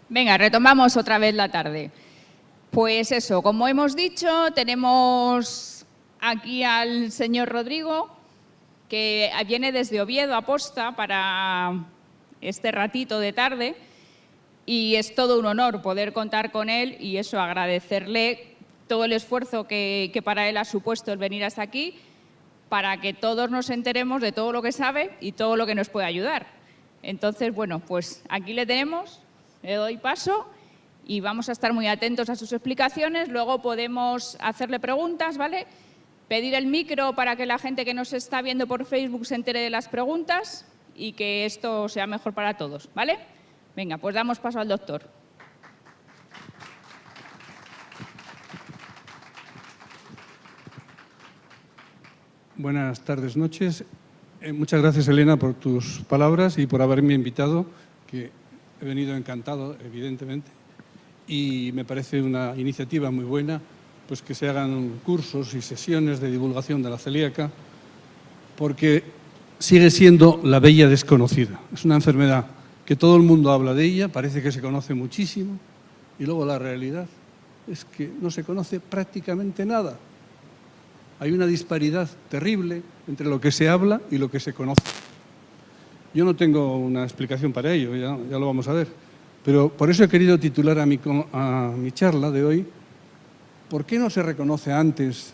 Venga, retomamos otra vez la tarde. Pues eso, como hemos dicho, tenemos aquí al señor Rodrigo, que viene desde Oviedo aposta para este ratito de tarde, y es todo un honor poder contar con él y eso, agradecerle todo el esfuerzo que para él ha supuesto el venir hasta aquí, para que todos nos enteremos de todo lo que sabe y todo lo que nos puede ayudar. Entonces, bueno, pues aquí le tenemos, le doy paso y vamos a estar muy atentos a sus explicaciones. Luego podemos hacerle preguntas, ¿vale? Pedir el micro para que la gente que nos está viendo por Facebook se entere de las preguntas y que esto sea mejor para todos, ¿vale? Venga, pues damos paso al doctor. Buenas tardes, noches. Muchas gracias, Elena, por tus palabras y por haberme invitado, que he venido encantado, evidentemente. Y me parece una iniciativa muy buena, pues que se hagan cursos y sesiones de divulgación de la celíaca, porque sigue siendo la bella desconocida. Es una enfermedad que todo el mundo habla de ella, parece que se conoce muchísimo, y luego la realidad es que no se conoce prácticamente nada. Hay una disparidad terrible entre lo que se habla y lo que se conoce. Yo no tengo una explicación para ello, ya lo vamos a ver, pero por eso he querido titular a mi charla de hoy ¿por qué no se reconoce antes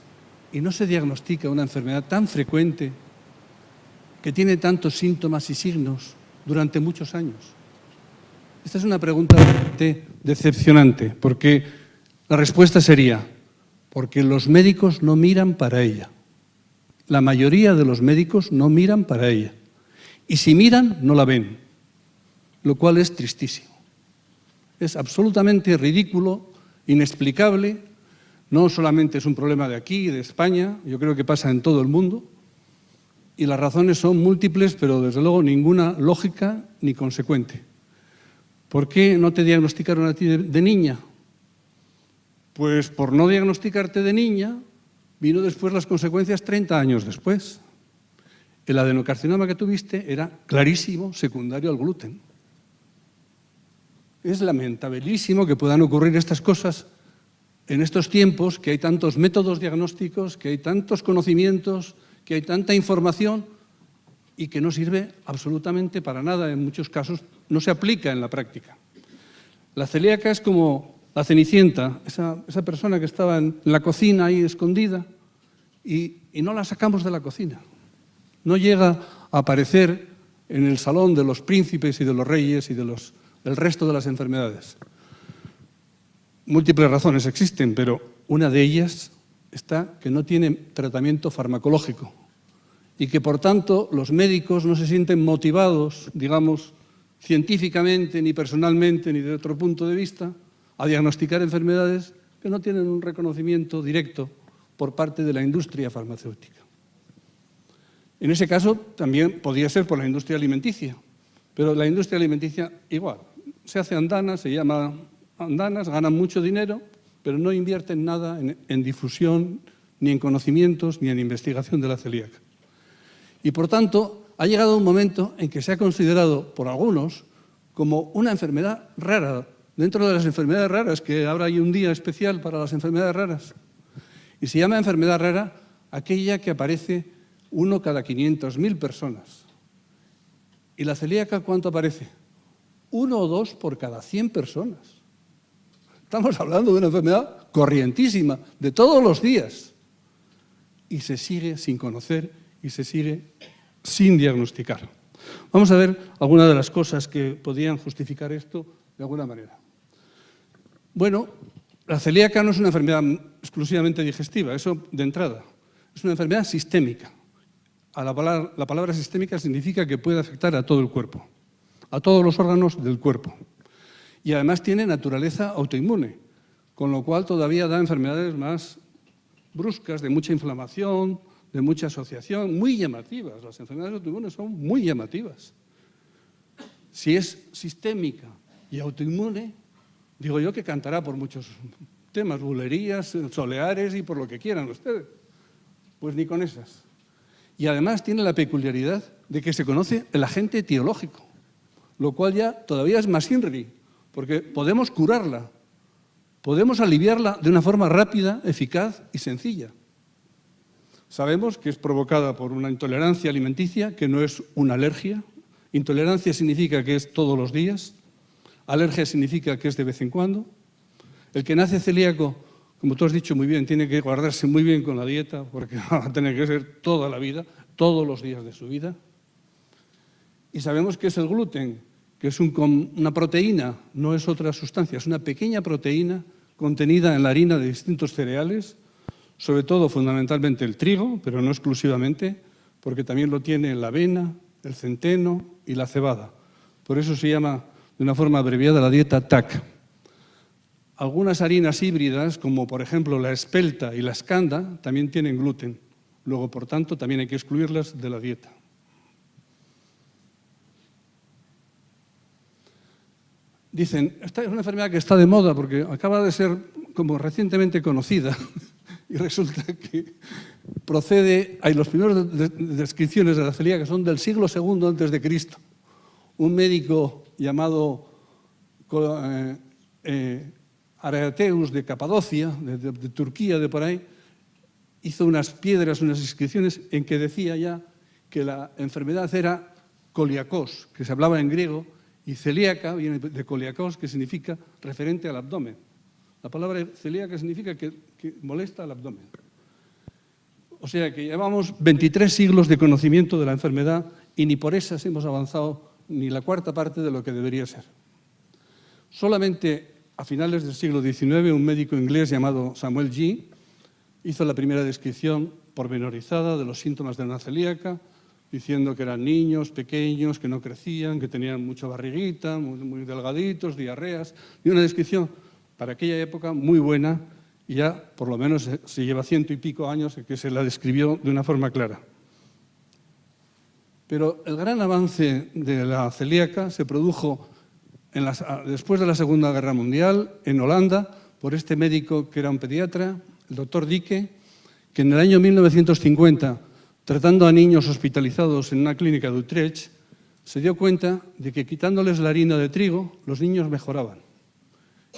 y no se diagnostica una enfermedad tan frecuente que tiene tantos síntomas y signos durante muchos años? Esta es una pregunta bastante decepcionante, porque la respuesta sería porque los médicos no miran para ella. La mayoría de los médicos no miran para ella. Y si miran, no la ven, lo cual es tristísimo. Es absolutamente ridículo, inexplicable. No solamente es un problema de aquí, de España, yo creo que pasa en todo el mundo. Y las razones son múltiples, pero desde luego ninguna lógica ni consecuente. ¿Por qué no te diagnosticaron a ti de niña? Pues por no diagnosticarte de niña, vino después las consecuencias 30 años después. El adenocarcinoma que tuviste era clarísimo secundario al gluten. Es lamentabilísimo que puedan ocurrir estas cosas en estos tiempos, que hay tantos métodos diagnósticos, que hay tantos conocimientos, que hay tanta información y que no sirve absolutamente para nada. En muchos casos no se aplica en la práctica. La celíaca es como la Cenicienta, esa persona que estaba en la cocina ahí escondida y no la sacamos de la cocina. No llega a aparecer en el salón de los príncipes y de los reyes y del resto de las enfermedades. Múltiples razones existen, pero una de ellas está que no tiene tratamiento farmacológico y que, por tanto, los médicos no se sienten motivados, digamos, científicamente, ni personalmente, ni de otro punto de vista, a diagnosticar enfermedades que no tienen un reconocimiento directo por parte de la industria farmacéutica. En ese caso, también podría ser por la industria alimenticia, pero la industria alimenticia igual. Se hace andanas, se llama andanas, ganan mucho dinero, pero no invierten nada en difusión, ni en conocimientos, ni en investigación de la celíaca. Y, por tanto, ha llegado un momento en que se ha considerado por algunos como una enfermedad rara, dentro de las enfermedades raras, que ahora hay un día especial para las enfermedades raras. Y se llama enfermedad rara aquella que aparece 1 cada 500.000 personas. ¿Y la celíaca cuánto aparece? 1 o 2 por cada 100 personas. Estamos hablando de una enfermedad corrientísima, de todos los días. Y se sigue sin conocer y se sigue sin diagnosticar. Vamos a ver algunas de las cosas que podrían justificar esto de alguna manera. Bueno, la celíaca no es una enfermedad exclusivamente digestiva, eso de entrada. Es una enfermedad sistémica. La palabra sistémica significa que puede afectar a todo el cuerpo, a todos los órganos del cuerpo. Y además tiene naturaleza autoinmune, con lo cual todavía da enfermedades más bruscas, de mucha inflamación, de mucha asociación, muy llamativas. Las enfermedades autoinmunes son muy llamativas. Si es sistémica y autoinmune, digo yo que cantará por muchos temas, bulerías, soleares y por lo que quieran ustedes. Pues ni con esas. Y además tiene la peculiaridad de que se conoce el agente etiológico, lo cual ya todavía es más INRI, porque podemos curarla, podemos aliviarla de una forma rápida, eficaz y sencilla. Sabemos que es provocada por una intolerancia alimenticia, que no es una alergia. Intolerancia significa que es todos los días, alergia significa que es de vez en cuando. El que nace celíaco, como tú has dicho muy bien, tiene que guardarse muy bien con la dieta, porque va a tener que ser toda la vida, todos los días de su vida. Y sabemos que es el gluten, que es una proteína, no es otra sustancia, es una pequeña proteína contenida en la harina de distintos cereales, sobre todo fundamentalmente el trigo, pero no exclusivamente, porque también lo tiene la avena, el centeno y la cebada. Por eso se llama de una forma abreviada la dieta TAC. Algunas harinas híbridas, como por ejemplo la espelta y la escanda, también tienen gluten. Luego, por tanto, también hay que excluirlas de la dieta. Dicen, esta es una enfermedad que está de moda porque acaba de ser como recientemente conocida y resulta que procede, hay los primeros descripciones de la celíaca son del siglo II antes de Cristo. Un médico llamado Arateus de Capadocia, de Turquía, de por ahí, hizo unas piedras, unas inscripciones en que decía ya que la enfermedad era coliacos, que se hablaba en griego, y celíaca viene de coliacos, que significa referente al abdomen. La palabra celíaca significa que molesta al abdomen. O sea que llevamos 23 siglos de conocimiento de la enfermedad y ni por esas hemos avanzado ni la cuarta parte de lo que debería ser. Solamente a finales del siglo XIX un médico inglés llamado Samuel G. hizo la primera descripción pormenorizada de los síntomas de una celíaca, diciendo que eran niños pequeños, que no crecían, que tenían mucha barriguita, muy delgaditos, diarreas, y una descripción para aquella época muy buena, y ya por lo menos se lleva 100 y pico años que se la describió de una forma clara. Pero el gran avance de la celíaca se produjo después de la Segunda Guerra Mundial en Holanda por este médico que era un pediatra, el doctor Dicke, que en el año 1950, tratando a niños hospitalizados en una clínica de Utrecht, se dio cuenta de que quitándoles la harina de trigo, los niños mejoraban.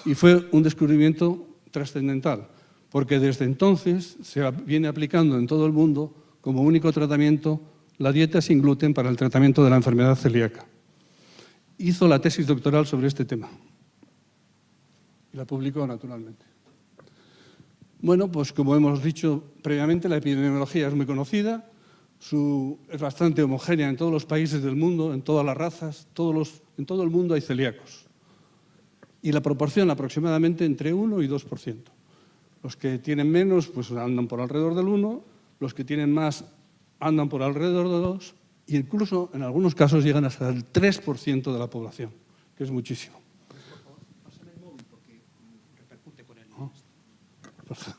Y fue un descubrimiento trascendental, porque desde entonces se viene aplicando en todo el mundo como único tratamiento la dieta sin gluten para el tratamiento de la enfermedad celíaca. Hizo la tesis doctoral sobre este tema y la publicó naturalmente. Bueno, pues como hemos dicho previamente, la epidemiología es muy conocida, es bastante homogénea en todos los países del mundo, en todas las razas, en todo el mundo hay celíacos. Y la proporción aproximadamente entre 1 y 2%. Los que tienen menos pues andan por alrededor del 1, los que tienen más andan por alrededor de 2, e incluso en algunos casos llegan hasta el 3% de la población, que es muchísimo. Pásame el móvil porque repercute con él.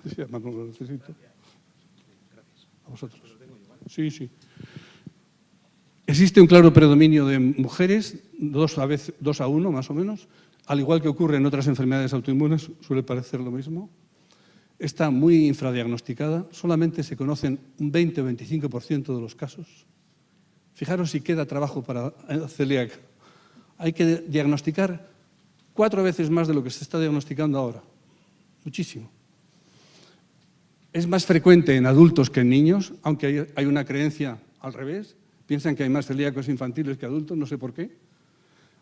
Sí, además no lo necesito. Gracias. A vosotros. Sí, sí. Existe un claro predominio de mujeres, 2 a 1 más o menos, al igual que ocurre en otras enfermedades autoinmunes, suele parecer lo mismo. Está muy infradiagnosticada, solamente se conocen un 20 o 25% de los casos. Fijaros si queda trabajo para celíaca. Hay que diagnosticar 4 veces más de lo que se está diagnosticando ahora. Muchísimo. Es más frecuente en adultos que en niños, aunque hay una creencia al revés. Piensan que hay más celíacos infantiles que adultos, no sé por qué.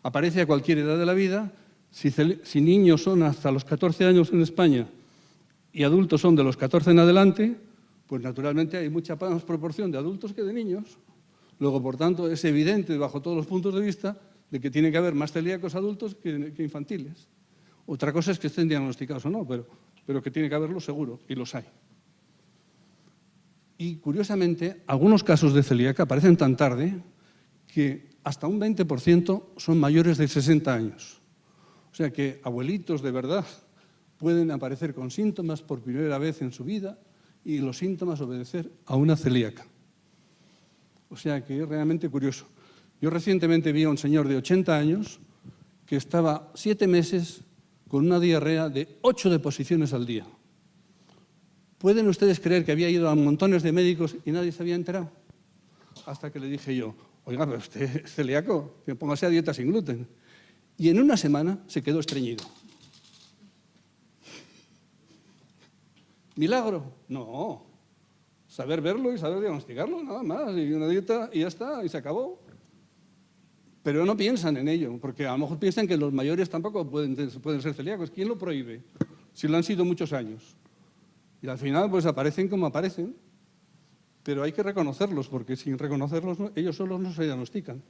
Aparece a cualquier edad de la vida. Si niños son hasta los 14 años en España y adultos son de los 14 en adelante, pues naturalmente hay mucha más proporción de adultos que de niños. Luego, por tanto, es evidente, bajo todos los puntos de vista, de que tiene que haber más celíacos adultos que infantiles. Otra cosa es que estén diagnosticados o no, pero que tiene que haberlo seguro, y los hay. Y, curiosamente, algunos casos de celíaca aparecen tan tarde que hasta un 20% son mayores de 60 años. O sea que abuelitos de verdad pueden aparecer con síntomas por primera vez en su vida y los síntomas obedecer a una celíaca. O sea que es realmente curioso. Yo recientemente vi a un señor de 80 años que estaba 7 meses con una diarrea de 8 deposiciones al día. ¿Pueden ustedes creer que había ido a montones de médicos y nadie se había enterado? Hasta que le dije yo, oiga, pero usted es celíaco, que póngase a dieta sin gluten. y en una semana se quedó estreñido. ¿Milagro? No. Saber verlo y saber diagnosticarlo, nada más. Y una dieta y ya está, y se acabó. Pero no piensan en ello, porque a lo mejor piensan que los mayores tampoco pueden ser celíacos. ¿Quién lo prohíbe? Si lo han sido muchos años. Y al final pues aparecen como aparecen. Pero hay que reconocerlos, porque sin reconocerlos ellos solos no se diagnostican.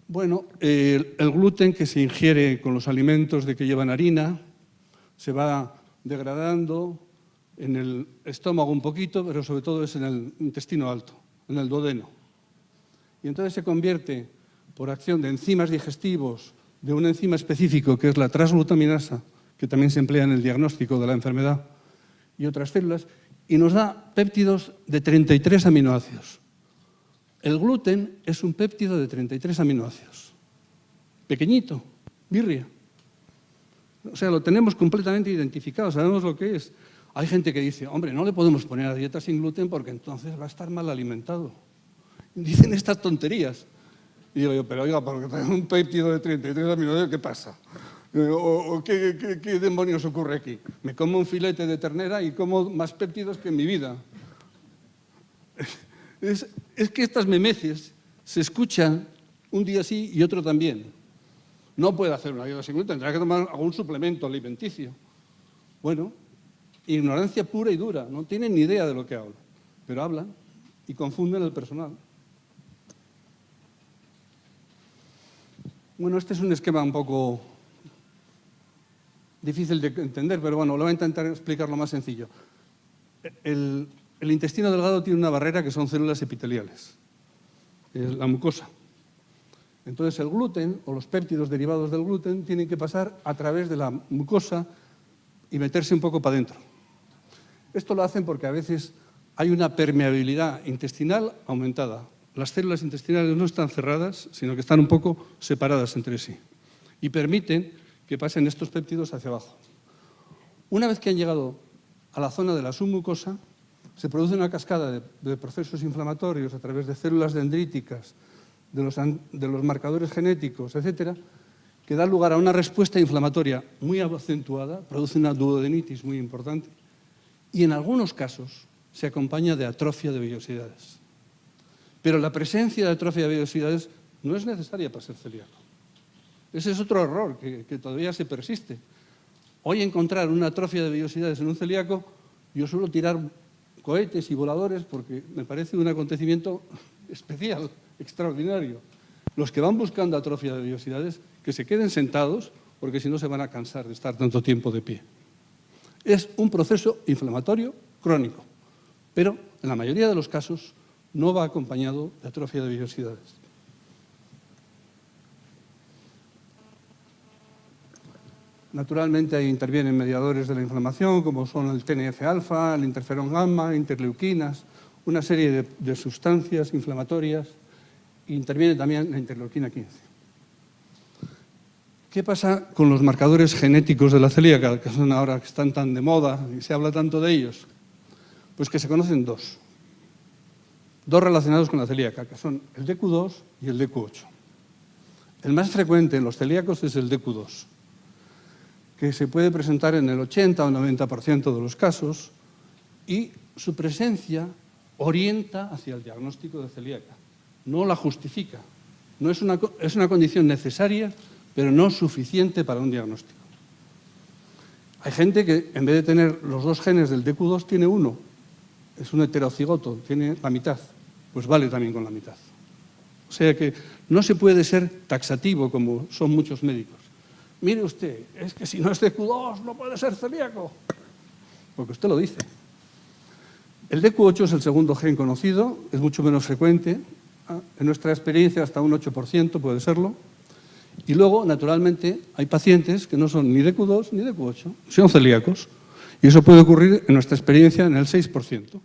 Bueno, el gluten que se ingiere con los alimentos de que llevan harina se va degradando en el estómago un poquito, pero sobre todo es en el intestino alto, en el duodeno. Y entonces se convierte, por acción de enzimas digestivos, de un enzima específico que es la transglutaminasa, que también se emplea en el diagnóstico de la enfermedad, y otras células, y nos da péptidos de 33 aminoácidos. El gluten es un péptido de 33 aminoácidos. Pequeñito, birria. O sea, lo tenemos completamente identificado, sabemos lo que es. Hay gente que dice, hombre, no le podemos poner a dieta sin gluten porque entonces va a estar mal alimentado. Dicen estas tonterías. Y digo yo, pero oiga, porque tengo un péptido de 33 aminoácidos, ¿qué pasa? ¿Qué demonios ocurre aquí? Me como un filete de ternera y como más péptidos que en mi vida. Es que estas memeces se escuchan un día sí y otro también. No puede hacer una dieta sin gluten, tendrá que tomar algún suplemento alimenticio. Bueno, ignorancia pura y dura, no tienen ni idea de lo que hablan, pero hablan y confunden al personal. Bueno, este es un esquema un poco difícil de entender, pero bueno, lo voy a intentar explicarlo más sencillo. El intestino delgado tiene una barrera que son células epiteliales, es la mucosa. Entonces el gluten o los péptidos derivados del gluten tienen que pasar a través de la mucosa y meterse un poco para adentro. Esto lo hacen porque a veces hay una permeabilidad intestinal aumentada. Las células intestinales no están cerradas, sino que están un poco separadas entre sí y permiten que pasen estos péptidos hacia abajo. Una vez que han llegado a la zona de la submucosa, se produce una cascada de procesos inflamatorios a través de células dendríticas, de los marcadores genéticos, etcétera, que da lugar a una respuesta inflamatoria muy acentuada, produce una duodenitis muy importante y en algunos casos se acompaña de atrofia de vellosidades. Pero la presencia de atrofia de vellosidades no es necesaria para ser celíaco. Ese es otro error que todavía se persiste. Hoy encontrar una atrofia de vellosidades en un celíaco, yo suelo tirar cohetes y voladores porque me parece un acontecimiento especial, extraordinario. Los que van buscando atrofia de vellosidades, que se queden sentados, porque si no se van a cansar de estar tanto tiempo de pie. Es un proceso inflamatorio crónico, pero en la mayoría de los casos no va acompañado de atrofia de vellosidades. Naturalmente ahí intervienen mediadores de la inflamación, como son el TNF-alfa, el interferón gamma, interleuquinas, una serie de sustancias inflamatorias. Interviene también la interleuquina 15. ¿Qué pasa con los marcadores genéticos de la celíaca, que son ahora que están tan de moda y se habla tanto de ellos? Pues que se conocen dos relacionados con la celíaca, que son el DQ2 y el DQ8. El más frecuente en los celíacos es el DQ2, que se puede presentar en el 80 o 90% de los casos y su presencia orienta hacia el diagnóstico de celíaca, no la justifica. No es una condición necesaria, pero no suficiente para un diagnóstico. Hay gente que en vez de tener los dos genes del DQ2 tiene uno, es un heterocigoto, tiene la mitad, pues vale también con la mitad. O sea que no se puede ser taxativo como son muchos médicos. Mire usted, es que si no es DQ2 no puede ser celíaco, porque usted lo dice. El DQ8 es el segundo gen conocido, es mucho menos frecuente, en nuestra experiencia hasta un 8% puede serlo, y luego, naturalmente, hay pacientes que no son ni DQ2 ni DQ8, son celíacos, y eso puede ocurrir en nuestra experiencia en el 6%.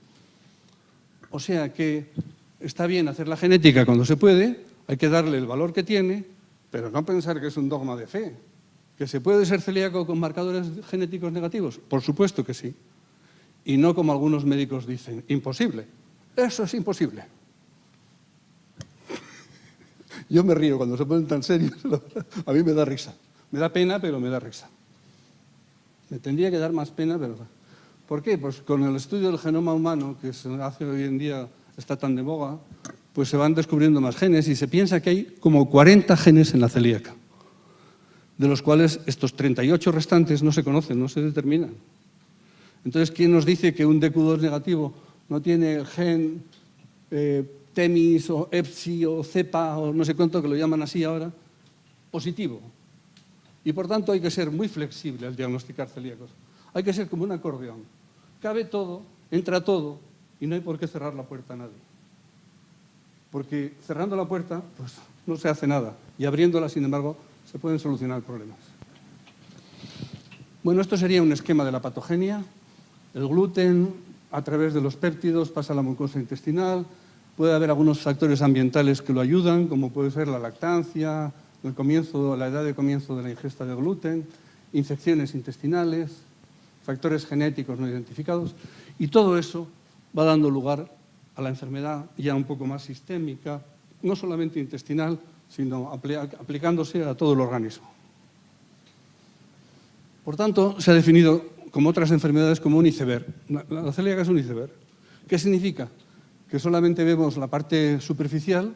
O sea que está bien hacer la genética cuando se puede, hay que darle el valor que tiene, pero no pensar que es un dogma de fe. ¿Que se puede ser celíaco con marcadores genéticos negativos? Por supuesto que sí. Y no como algunos médicos dicen, imposible. Eso es imposible. Yo me río cuando se ponen tan serios, a mí me da risa. Me da pena, pero me da risa. Me tendría que dar más pena, pero... ¿Por qué? Pues con el estudio del genoma humano, que se hace hoy en día, está tan de boga, pues se van descubriendo más genes y se piensa que hay como 40 genes en la celíaca, de los cuales estos 38 restantes no se conocen, no se determinan. Entonces, ¿quién nos dice que un DQ2 negativo no tiene el gen TEMIS o EPSI o CEPA o no sé cuánto, que lo llaman así ahora, positivo? Y por tanto hay que ser muy flexible al diagnosticar celíacos. Hay que ser como un acordeón. Cabe todo, entra todo y no hay por qué cerrar la puerta a nadie. Porque cerrando la puerta, pues no se hace nada. Y abriéndola, sin embargo, se pueden solucionar problemas. Bueno, esto sería un esquema de la patogenia. El gluten, a través de los péptidos, pasa a la mucosa intestinal. Puede haber algunos factores ambientales que lo ayudan, como puede ser la lactancia, la edad de comienzo de la ingesta de gluten, infecciones intestinales, factores genéticos no identificados. Y todo eso va dando lugar a la enfermedad ya un poco más sistémica, no solamente intestinal, sino aplicándose a todo el organismo. Por tanto, se ha definido, como otras enfermedades, como un iceberg. La celíaca es un iceberg. ¿Qué significa? Que solamente vemos la parte superficial,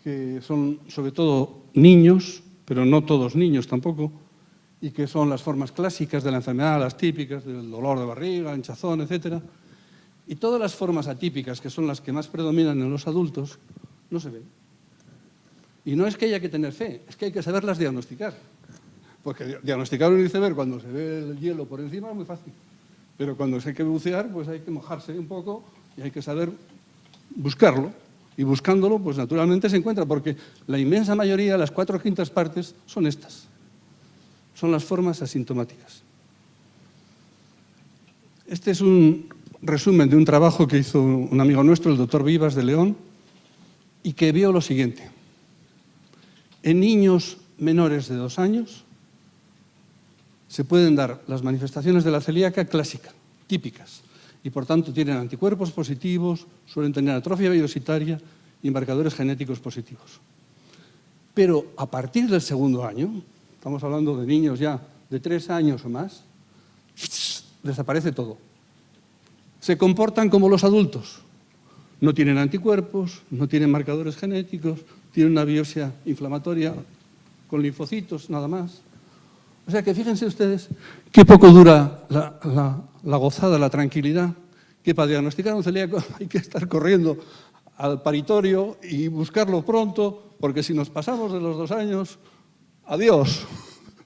que son sobre todo niños, pero no todos niños tampoco, y que son las formas clásicas de la enfermedad, las típicas, del dolor de barriga, hinchazón, etc. Y todas las formas atípicas, que son las que más predominan en los adultos, no se ven. Y no es que haya que tener fe, es que hay que saberlas diagnosticar. Porque diagnosticar un iceberg cuando se ve el hielo por encima es muy fácil. Pero cuando hay que bucear, pues hay que mojarse un poco y hay que saber buscarlo. Y buscándolo, pues naturalmente se encuentra, porque la inmensa mayoría, las 4/5 partes, son estas. Son las formas asintomáticas. Este es un resumen de un trabajo que hizo un amigo nuestro, el doctor Vivas de León, y que vio lo siguiente. En niños menores de 2 años se pueden dar las manifestaciones de la celíaca clásica, típicas, y por tanto tienen anticuerpos positivos, suelen tener atrofia velocitaria y marcadores genéticos positivos. Pero a partir del 2.º año, estamos hablando de niños ya de 3 años o más, desaparece todo. Se comportan como los adultos. No tienen anticuerpos, no tienen marcadores genéticos, tienen una biopsia inflamatoria con linfocitos, nada más. O sea que fíjense ustedes qué poco dura la gozada, la tranquilidad, que para diagnosticar un celíaco hay que estar corriendo al paritorio y buscarlo pronto, porque si nos pasamos de los 2 años, adiós,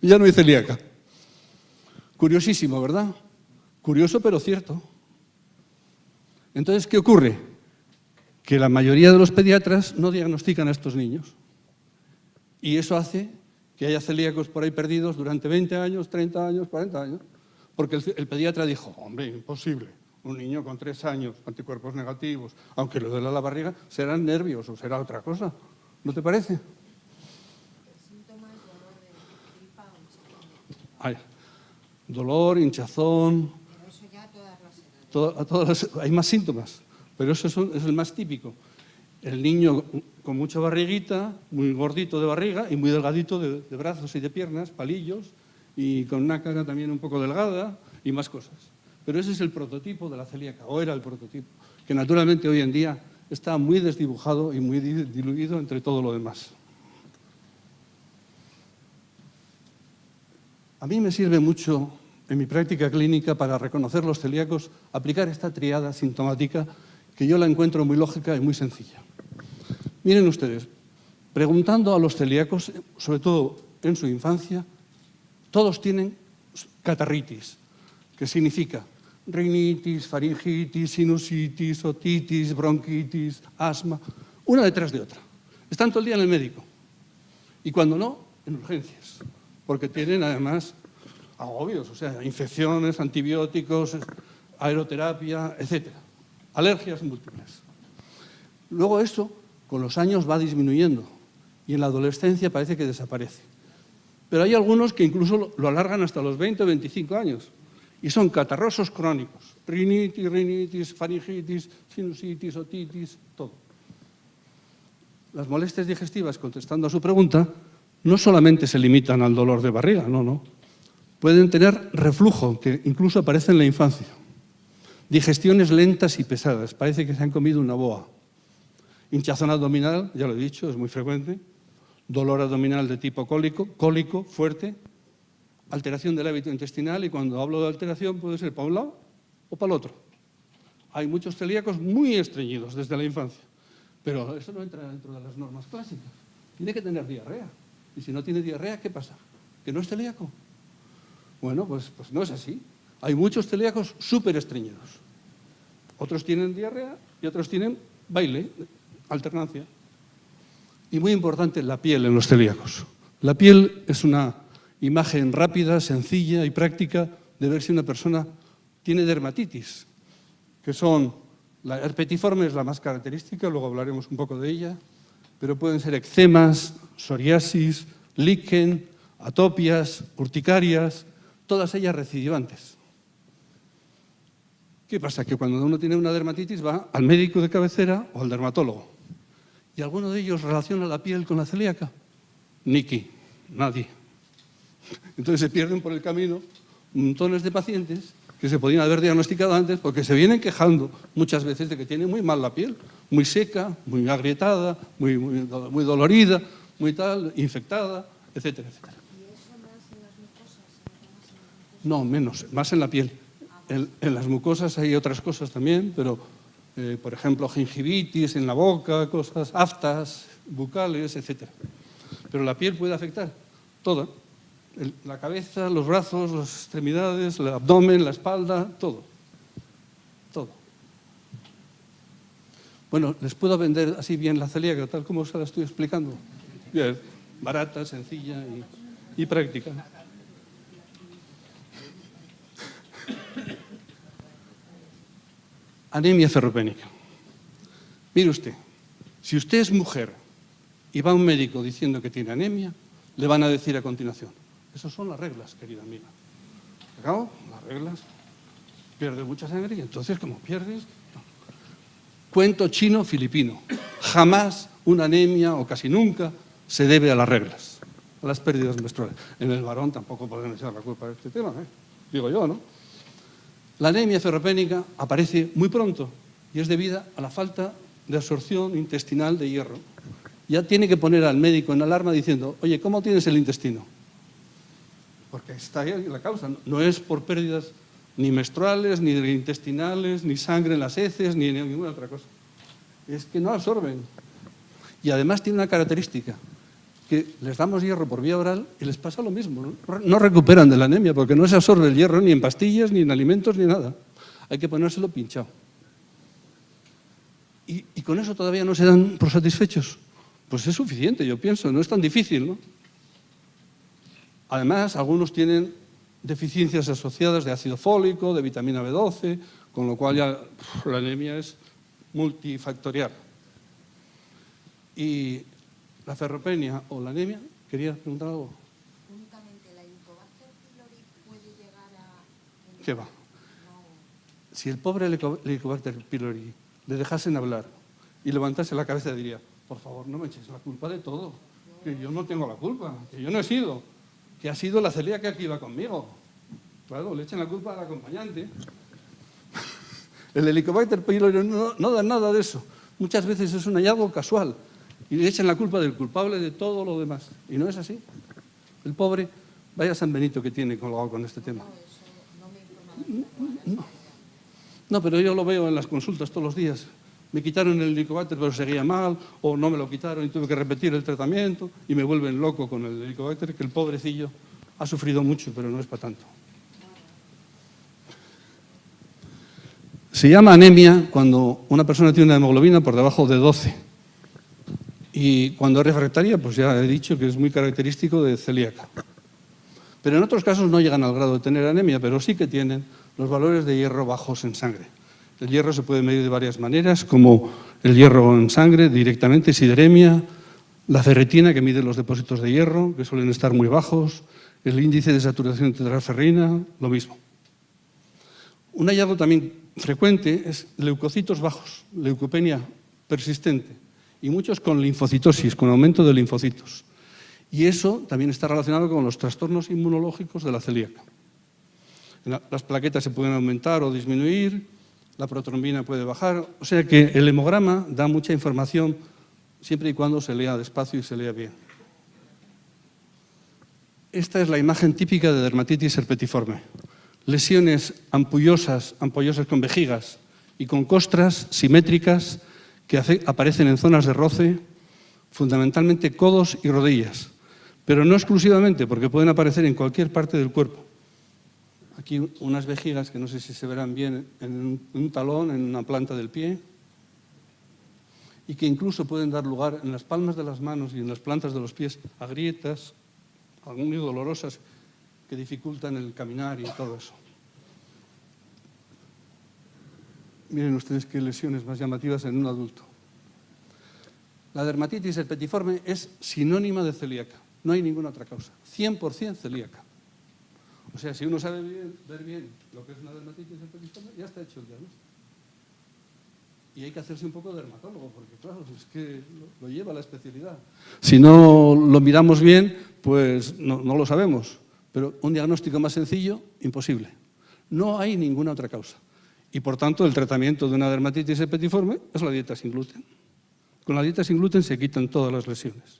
ya no hay celíaca. Curiosísimo, ¿verdad? Curioso, pero cierto. Entonces, ¿qué ocurre? Que la mayoría de los pediatras no diagnostican a estos niños. Y eso hace que haya celíacos por ahí perdidos durante 20 años, 30 años, 40 años, porque el pediatra dijo, hombre, imposible, un niño con 3 años, anticuerpos negativos, aunque le duela la barriga, serán nervios o será otra cosa. ¿No te parece? El síntoma es dolor de gripa o hinchazón. Dolor, hinchazón. Pero eso ya a todas las edades. Hay más síntomas, pero eso es el más típico. El niño con mucha barriguita, muy gordito de barriga y muy delgadito de brazos y de piernas, palillos, y con una cara también un poco delgada y más cosas. Pero ese es el prototipo de la celíaca, o era el prototipo, que naturalmente hoy en día está muy desdibujado y muy diluido entre todo lo demás. A mí me sirve mucho en mi práctica clínica para reconocer los celíacos, aplicar esta triada sintomática que yo la encuentro muy lógica y muy sencilla. Miren ustedes, preguntando a los celíacos, sobre todo en su infancia, todos tienen catarritis, que significa rinitis, faringitis, sinusitis, otitis, bronquitis, asma, una detrás de otra. Están todo el día en el médico. Y cuando no, en urgencias, porque tienen además agobios, o sea, infecciones, antibióticos, aeroterapia, etc. Alergias múltiples. Luego eso, con los años, va disminuyendo y en la adolescencia parece que desaparece. Pero hay algunos que incluso lo alargan hasta los 20 o 25 años y son catarrosos crónicos. Rinitis, faringitis, sinusitis, otitis, todo. las molestias digestivas, contestando a su pregunta, no solamente se limitan al dolor de barriga, no. Pueden tener reflujo, que incluso aparece en la infancia. Digestiones lentas y pesadas, parece que se han comido una boa. Hinchazón abdominal, ya lo he dicho, es muy frecuente. Dolor abdominal de tipo cólico, fuerte. Alteración del hábito intestinal, y cuando hablo de alteración puede ser para un lado o para el otro. Hay muchos celíacos muy estreñidos desde la infancia, pero eso no entra dentro de las normas clásicas. Tiene que tener diarrea. Y si no tiene diarrea, ¿qué pasa? ¿Que no es celíaco? Bueno, pues no es así. Hay muchos celíacos súper estreñidos. Otros tienen diarrea y otros tienen baile, alternancia. Y muy importante, la piel en los celíacos. La piel es una imagen rápida, sencilla y práctica de ver si una persona tiene dermatitis, que son, la herpetiforme es la más característica, luego hablaremos un poco de ella, pero pueden ser eczemas, psoriasis, líquen, atopias, urticarias, todas ellas recidivantes. ¿Qué pasa? Que cuando uno tiene una dermatitis va al médico de cabecera o al dermatólogo. ¿Y alguno de ellos relaciona la piel con la celíaca? Nadie. Entonces se pierden por el camino montones de pacientes que se podían haber diagnosticado antes porque se vienen quejando muchas veces de que tienen muy mal la piel, muy seca, muy agrietada, muy dolorida, muy tal, infectada, etcétera, etcétera. ¿Y eso más en las mucosas? No, menos, más en la piel. En las mucosas hay otras cosas también, pero, por ejemplo, gingivitis en la boca, cosas, aftas, bucales, etcétera. Pero la piel puede afectar toda. La cabeza, los brazos, las extremidades, el abdomen, la espalda, todo. Todo. Bueno, les puedo vender así bien la celíaca, tal como se la estoy explicando. Bien, barata, sencilla y práctica. Anemia ferropénica. Mire usted, si usted es mujer y va a un médico diciendo que tiene anemia, le van a decir a continuación: esas son las reglas, querida amiga. ¿Acabo? Las reglas. Pierde mucha sangre y entonces, como pierdes... No. Cuento chino-filipino. Jamás una anemia, o casi nunca, se debe a las reglas, a las pérdidas menstruales. En el varón tampoco pueden echar la culpa de este tema, digo yo, ¿no? La anemia ferropénica aparece muy pronto y es debida a la falta de absorción intestinal de hierro. Ya tiene que poner al médico en alarma diciendo: oye, ¿cómo tienes el intestino? Porque está ahí la causa. No es por pérdidas ni menstruales, ni intestinales, ni sangre en las heces, ni ninguna otra cosa. Es que no absorben. Y además tiene una característica, que les damos hierro por vía oral y les pasa lo mismo. No recuperan de la anemia porque no se absorbe el hierro ni en pastillas, ni en alimentos, ni nada. Hay que ponérselo pinchado. Y con eso todavía no se dan por satisfechos. Pues es suficiente, yo pienso, no es tan difícil, ¿no? Además, algunos tienen deficiencias asociadas de ácido fólico, de vitamina B12, con lo cual ya la anemia es multifactorial. Y la ferropenia o la anemia, ¿querías preguntar algo? Únicamente la Helicobacter pylori puede llegar a... ¿Qué va? No. Si el pobre Helicobacter pylori le dejasen hablar y levantase la cabeza, diría: por favor, no me eches la culpa de todo, que yo no tengo la culpa, que yo no he sido, que ha sido la celíaca que iba conmigo. Claro, le echan la culpa al acompañante. El Helicobacter pylori no da nada de eso. Muchas veces es un hallazgo casual y le echan la culpa del culpable de todo lo demás. Y no es así. El pobre, vaya San Benito que tiene colgado con este tema. No, pero yo lo veo en las consultas todos los días. Me quitaron el Helicobacter pero seguía mal, o no me lo quitaron y tuve que repetir el tratamiento y me vuelven loco con el Helicobacter, que el pobrecillo ha sufrido mucho, pero no es para tanto. Se llama anemia cuando una persona tiene una hemoglobina por debajo de 12. Y cuando es refractaria, pues ya he dicho que es muy característico de celíaca. Pero en otros casos no llegan al grado de tener anemia, pero sí que tienen los valores de hierro bajos en sangre. El hierro se puede medir de varias maneras, como el hierro en sangre directamente, sideremia, la ferritina, que mide los depósitos de hierro, que suelen estar muy bajos, el índice de saturación de tetraferrina, lo mismo. Un hallazgo también frecuente es leucocitos bajos, leucopenia persistente. y muchos con linfocitosis, con aumento de linfocitos. Y eso también está relacionado con los trastornos inmunológicos de la celíaca. Las plaquetas se pueden aumentar o disminuir, la protrombina puede bajar, o sea que el hemograma da mucha información siempre y cuando se lea despacio y se lea bien. Esta es la imagen típica de dermatitis herpetiforme. Lesiones ampollosas con vejigas y con costras simétricas que aparecen en zonas de roce, fundamentalmente codos y rodillas, pero no exclusivamente, porque pueden aparecer en cualquier parte del cuerpo. Aquí unas vejigas que no sé si se verán bien en un talón, en una planta del pie, y que incluso pueden dar lugar en las palmas de las manos y en las plantas de los pies a grietas, muy dolorosas, que dificultan el caminar y todo eso. Miren ustedes qué lesiones más llamativas en un adulto. La dermatitis herpetiforme es sinónima de celíaca, no hay ninguna otra causa, 100% celíaca. O sea, si uno sabe ver bien lo que es una dermatitis herpetiforme, ya está hecho el diagnóstico. Y hay que hacerse un poco de dermatólogo, porque claro, es que lo lleva la especialidad. Si no lo miramos bien, pues no lo sabemos. Pero un diagnóstico más sencillo, imposible. No hay ninguna otra causa. Y por tanto, el tratamiento de una dermatitis herpetiforme es la dieta sin gluten. Con la dieta sin gluten se quitan todas las lesiones.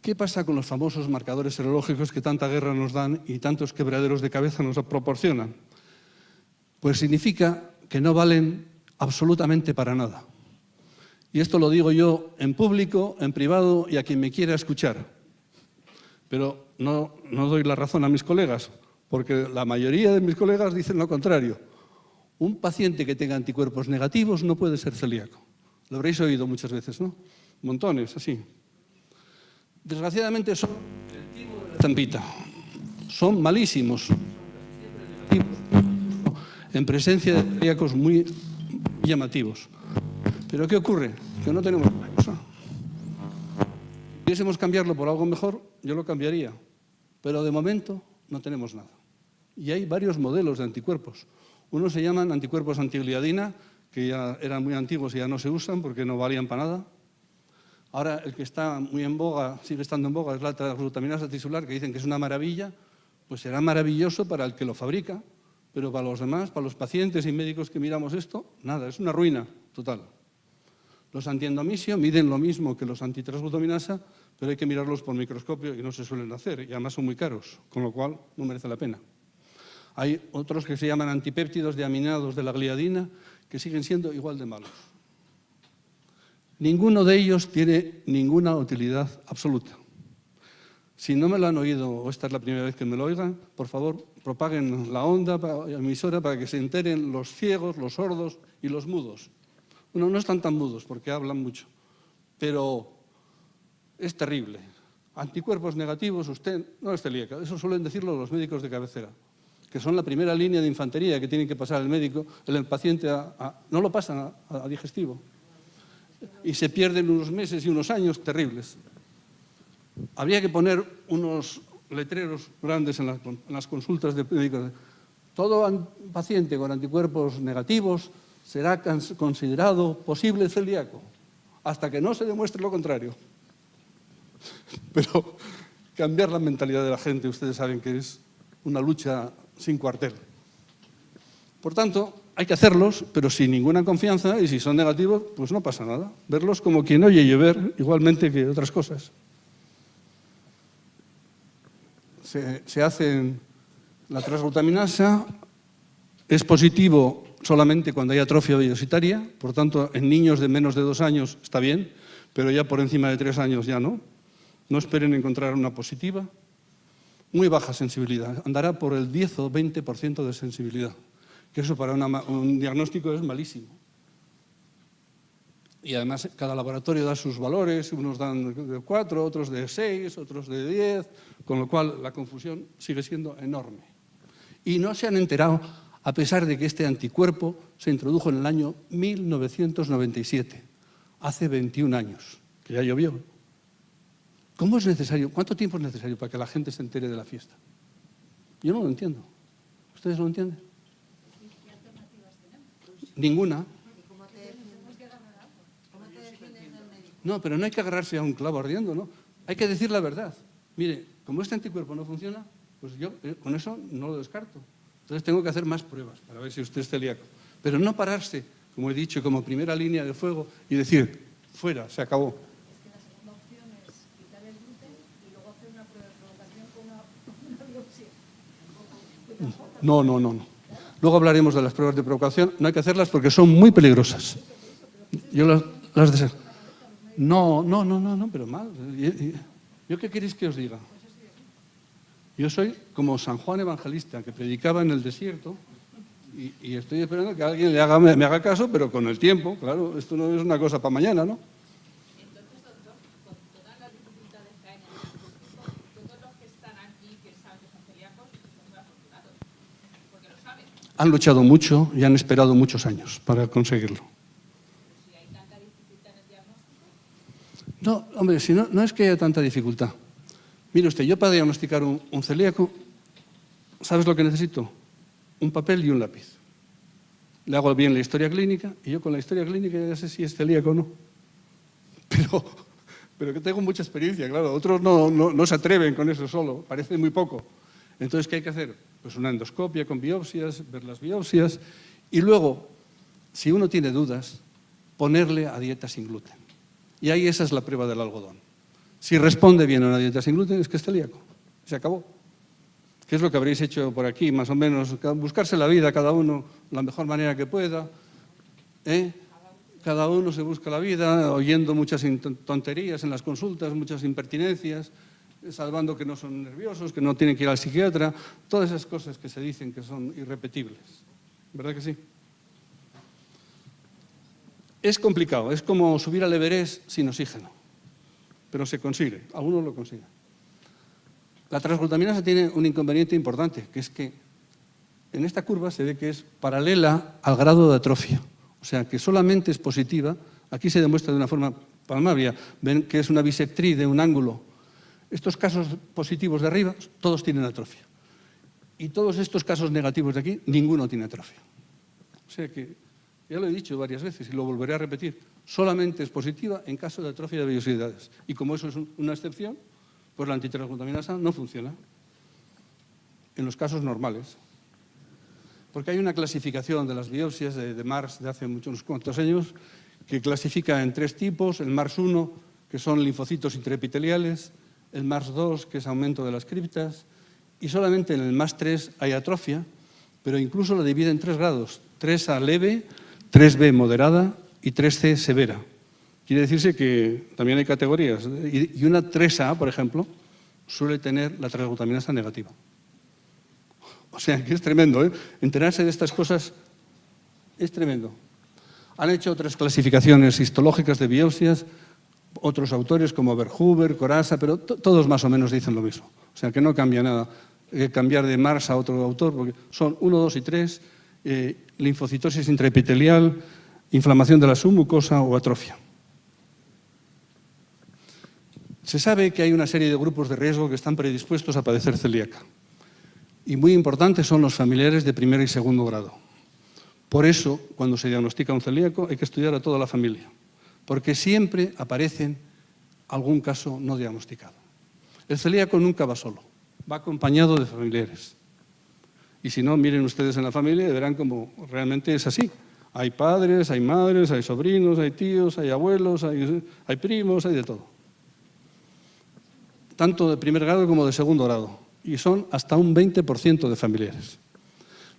¿Qué pasa con los famosos marcadores serológicos que tanta guerra nos dan y tantos quebraderos de cabeza nos proporcionan? Pues significa que no valen absolutamente para nada. Y esto lo digo yo en público, en privado y a quien me quiera escuchar. Pero no doy la razón a mis colegas, porque la mayoría de mis colegas dicen lo contrario. Un paciente que tenga anticuerpos negativos no puede ser celíaco. Lo habréis oído muchas veces, ¿no? Montones, así. Desgraciadamente son el timo de la estampita. Son malísimos. En presencia de celíacos muy llamativos. ¿Pero qué ocurre? Que no tenemos otra cosa. Si pudiésemos cambiarlo por algo mejor, yo lo cambiaría. Pero de momento no tenemos nada. Y hay varios modelos de anticuerpos. Unos se llaman anticuerpos antigliadina, que ya eran muy antiguos y ya no se usan porque no valían para nada. Ahora el que está muy en boga, sigue estando en boga, es la transglutaminasa tisular, que dicen que es una maravilla. Pues será maravilloso para el que lo fabrica, pero para los demás, para los pacientes y médicos que miramos esto, nada, es una ruina total. Los antiendomisio miden lo mismo que los antitransglutaminasa, pero hay que mirarlos por microscopio y no se suelen hacer, y además son muy caros, con lo cual no merece la pena. Hay otros que se llaman antipéptidos de aminados de la gliadina, que siguen siendo igual de malos. Ninguno de ellos tiene ninguna utilidad absoluta. Si no me lo han oído o esta es la primera vez que me lo oigan, por favor, propaguen la onda emisora para que se enteren los ciegos, los sordos y los mudos. Bueno, no están tan mudos porque hablan mucho, pero es terrible. Anticuerpos negativos, usted no es celíaca. Eso suelen decirlo los médicos de cabecera, que son la primera línea de infantería que tienen que pasar el médico, el paciente no lo pasan a digestivo. Y se pierden unos meses y unos años terribles. Habría que poner unos letreros grandes en las consultas de médicos. Todo paciente con anticuerpos negativos será considerado posible celíaco, hasta que no se demuestre lo contrario. Pero cambiar la mentalidad de la gente, ustedes saben que es una lucha sin cuartel. Por tanto, hay que hacerlos, pero sin ninguna confianza, y si son negativos, pues no pasa nada. Verlos como quien oye llover, igualmente que otras cosas. Se hace la transglutaminasa, es positivo solamente cuando hay atrofia vellositaria, por tanto, en niños de menos de 2 años está bien, pero ya por encima de 3 años ya no. No esperen encontrar una positiva. Muy baja sensibilidad, andará por el 10 o 20% de sensibilidad, que eso para un diagnóstico es malísimo. Y además cada laboratorio da sus valores, unos dan de 4, otros de 6, otros de 10, con lo cual la confusión sigue siendo enorme. Y no se han enterado, a pesar de que este anticuerpo se introdujo en el año 1997, hace 21 años, que ya llovió. ¿Cómo es necesario? ¿Cuánto tiempo es necesario para que la gente se entere de la fiesta? Yo no lo entiendo. ¿Ustedes lo entienden? ¿Qué alternativas tenemos? Ninguna. No, pero no hay que agarrarse a un clavo ardiendo, ¿no? Hay que decir la verdad. Mire, como este anticuerpo no funciona, pues yo con eso no lo descarto. Entonces tengo que hacer más pruebas para ver si usted es celíaco. Pero no pararse, como he dicho, como primera línea de fuego y decir, fuera, se acabó. Es que la segunda opción es quitar el gluten y luego hacer una prueba de provocación con una biopsia. No. Luego hablaremos de las pruebas de provocación. No hay que hacerlas porque son muy peligrosas. Yo las deseo. No, pero mal. ¿Yo qué queréis que os diga? Yo soy como San Juan Evangelista, que predicaba en el desierto y estoy esperando que alguien me haga caso, pero con el tiempo, claro, esto no es una cosa para mañana, ¿no? Entonces, doctor, con todas las dificultades que hay en el diagnóstico, todos los que están aquí que saben que son celíacos son muy afortunados, porque lo saben. Han luchado mucho y han esperado muchos años para conseguirlo. Si hay tanta dificultad en el diagnóstico. No, hombre, si no es que haya tanta dificultad. Mire usted, yo para diagnosticar un celíaco, ¿sabes lo que necesito? Un papel y un lápiz. Le hago bien la historia clínica y yo con la historia clínica ya sé si es celíaco o no. Pero que tengo mucha experiencia, claro. Otros no se atreven con eso solo, parece muy poco. Entonces, ¿qué hay que hacer? Pues una endoscopia con biopsias, ver las biopsias y luego, si uno tiene dudas, ponerle a dieta sin gluten. Y ahí esa es la prueba del algodón. Si responde bien a una dieta sin gluten, es que es celíaco. Se acabó. ¿Qué es lo que habréis hecho por aquí? Más o menos, buscarse la vida cada uno la mejor manera que pueda. Cada uno se busca la vida oyendo muchas tonterías en las consultas, muchas impertinencias, salvando que no son nerviosos, que no tienen que ir al psiquiatra, todas esas cosas que se dicen que son irrepetibles. ¿Verdad que sí? Es complicado, es como subir al Everest sin oxígeno. Pero se consigue, algunos lo consiguen. La transglutaminasa tiene un inconveniente importante, que es que en esta curva se ve que es paralela al grado de atrofia. O sea, que solamente es positiva. Aquí se demuestra de una forma palmaria. Ven que es una bisectriz de un ángulo. Estos casos positivos de arriba, todos tienen atrofia. Y todos estos casos negativos de aquí, ninguno tiene atrofia. O sea que, ya lo he dicho varias veces y lo volveré a repetir, solamente es positiva en caso de atrofia de vellosidades. Y como eso es una excepción, pues la antitransglutaminasa no funciona en los casos normales. Porque hay una clasificación de las biopsias de Mars de hace unos cuantos años que clasifica en 3 tipos: el Mars 1, que son linfocitos intraepiteliales, el Mars 2, que es aumento de las criptas, y solamente en el Mars 3 hay atrofia, pero incluso la divide en 3 grados: 3A leve, 3B moderada y 3C severa. Quiere decirse que también hay categorías. Y una 3A, por ejemplo, suele tener la transglutaminasa negativa. O sea, que es tremendo, ¿eh? Enterarse de estas cosas es tremendo. Han hecho otras clasificaciones histológicas de biopsias, otros autores como Verhuber, Corazza, pero todos más o menos dicen lo mismo. O sea, que no cambia nada cambiar de Mars a otro autor, porque son 1, 2 y 3, linfocitosis intraepitelial, inflamación de la submucosa o atrofia. Se sabe que hay una serie de grupos de riesgo que están predispuestos a padecer celíaca. Y muy importantes son los familiares de primer y segundo grado. Por eso, cuando se diagnostica un celíaco, hay que estudiar a toda la familia, porque siempre aparecen algún caso no diagnosticado. El celíaco nunca va solo, va acompañado de familiares. Y si no, miren ustedes en la familia y verán cómo realmente es así. Hay padres, hay madres, hay sobrinos, hay tíos, hay abuelos, hay primos, hay de todo. Tanto de primer grado como de segundo grado, y son hasta un 20% de familiares.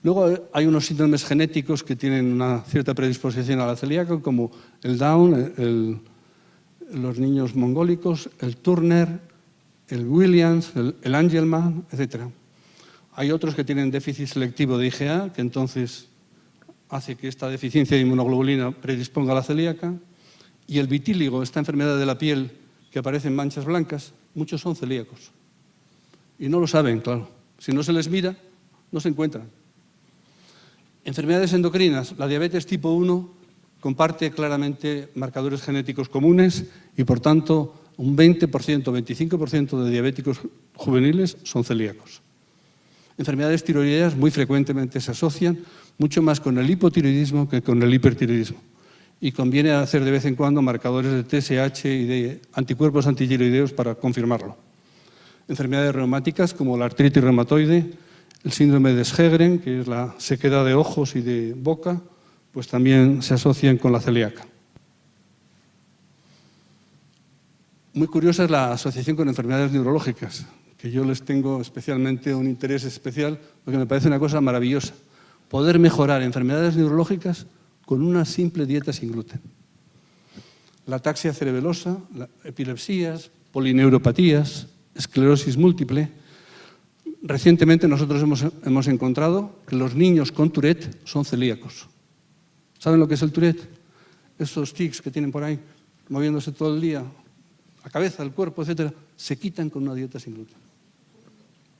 Luego hay unos síndromes genéticos que tienen una cierta predisposición a la celíaca, como el Down, los niños mongólicos, el Turner, el Williams, el Angelman, etc. Hay otros que tienen déficit selectivo de IgA, que entonces hace que esta deficiencia de inmunoglobulina predisponga a la celíaca, y el vitíligo, esta enfermedad de la piel que aparece en manchas blancas, muchos son celíacos. Y no lo saben, claro. Si no se les mira, no se encuentran. Enfermedades endocrinas. La diabetes tipo 1 comparte claramente marcadores genéticos comunes y, por tanto, un 20%, 25% de diabéticos juveniles son celíacos. Enfermedades tiroideas muy frecuentemente se asocian mucho más con el hipotiroidismo que con el hipertiroidismo. y conviene hacer de vez en cuando marcadores de TSH y de anticuerpos antitiroideos para confirmarlo. Enfermedades reumáticas como la artritis reumatoide, el síndrome de Sjögren, que es la sequedad de ojos y de boca, pues también se asocian con la celíaca. Muy curiosa es la asociación con enfermedades neurológicas, que yo les tengo especialmente un interés especial, porque me parece una cosa maravillosa. Poder mejorar enfermedades neurológicas con una simple dieta sin gluten. La ataxia cerebelosa, epilepsias, polineuropatías, esclerosis múltiple. Recientemente nosotros hemos encontrado que los niños con Tourette son celíacos. ¿Saben lo que es el Tourette? Esos tics que tienen por ahí, moviéndose todo el día, la cabeza, el cuerpo, etcétera, se quitan con una dieta sin gluten.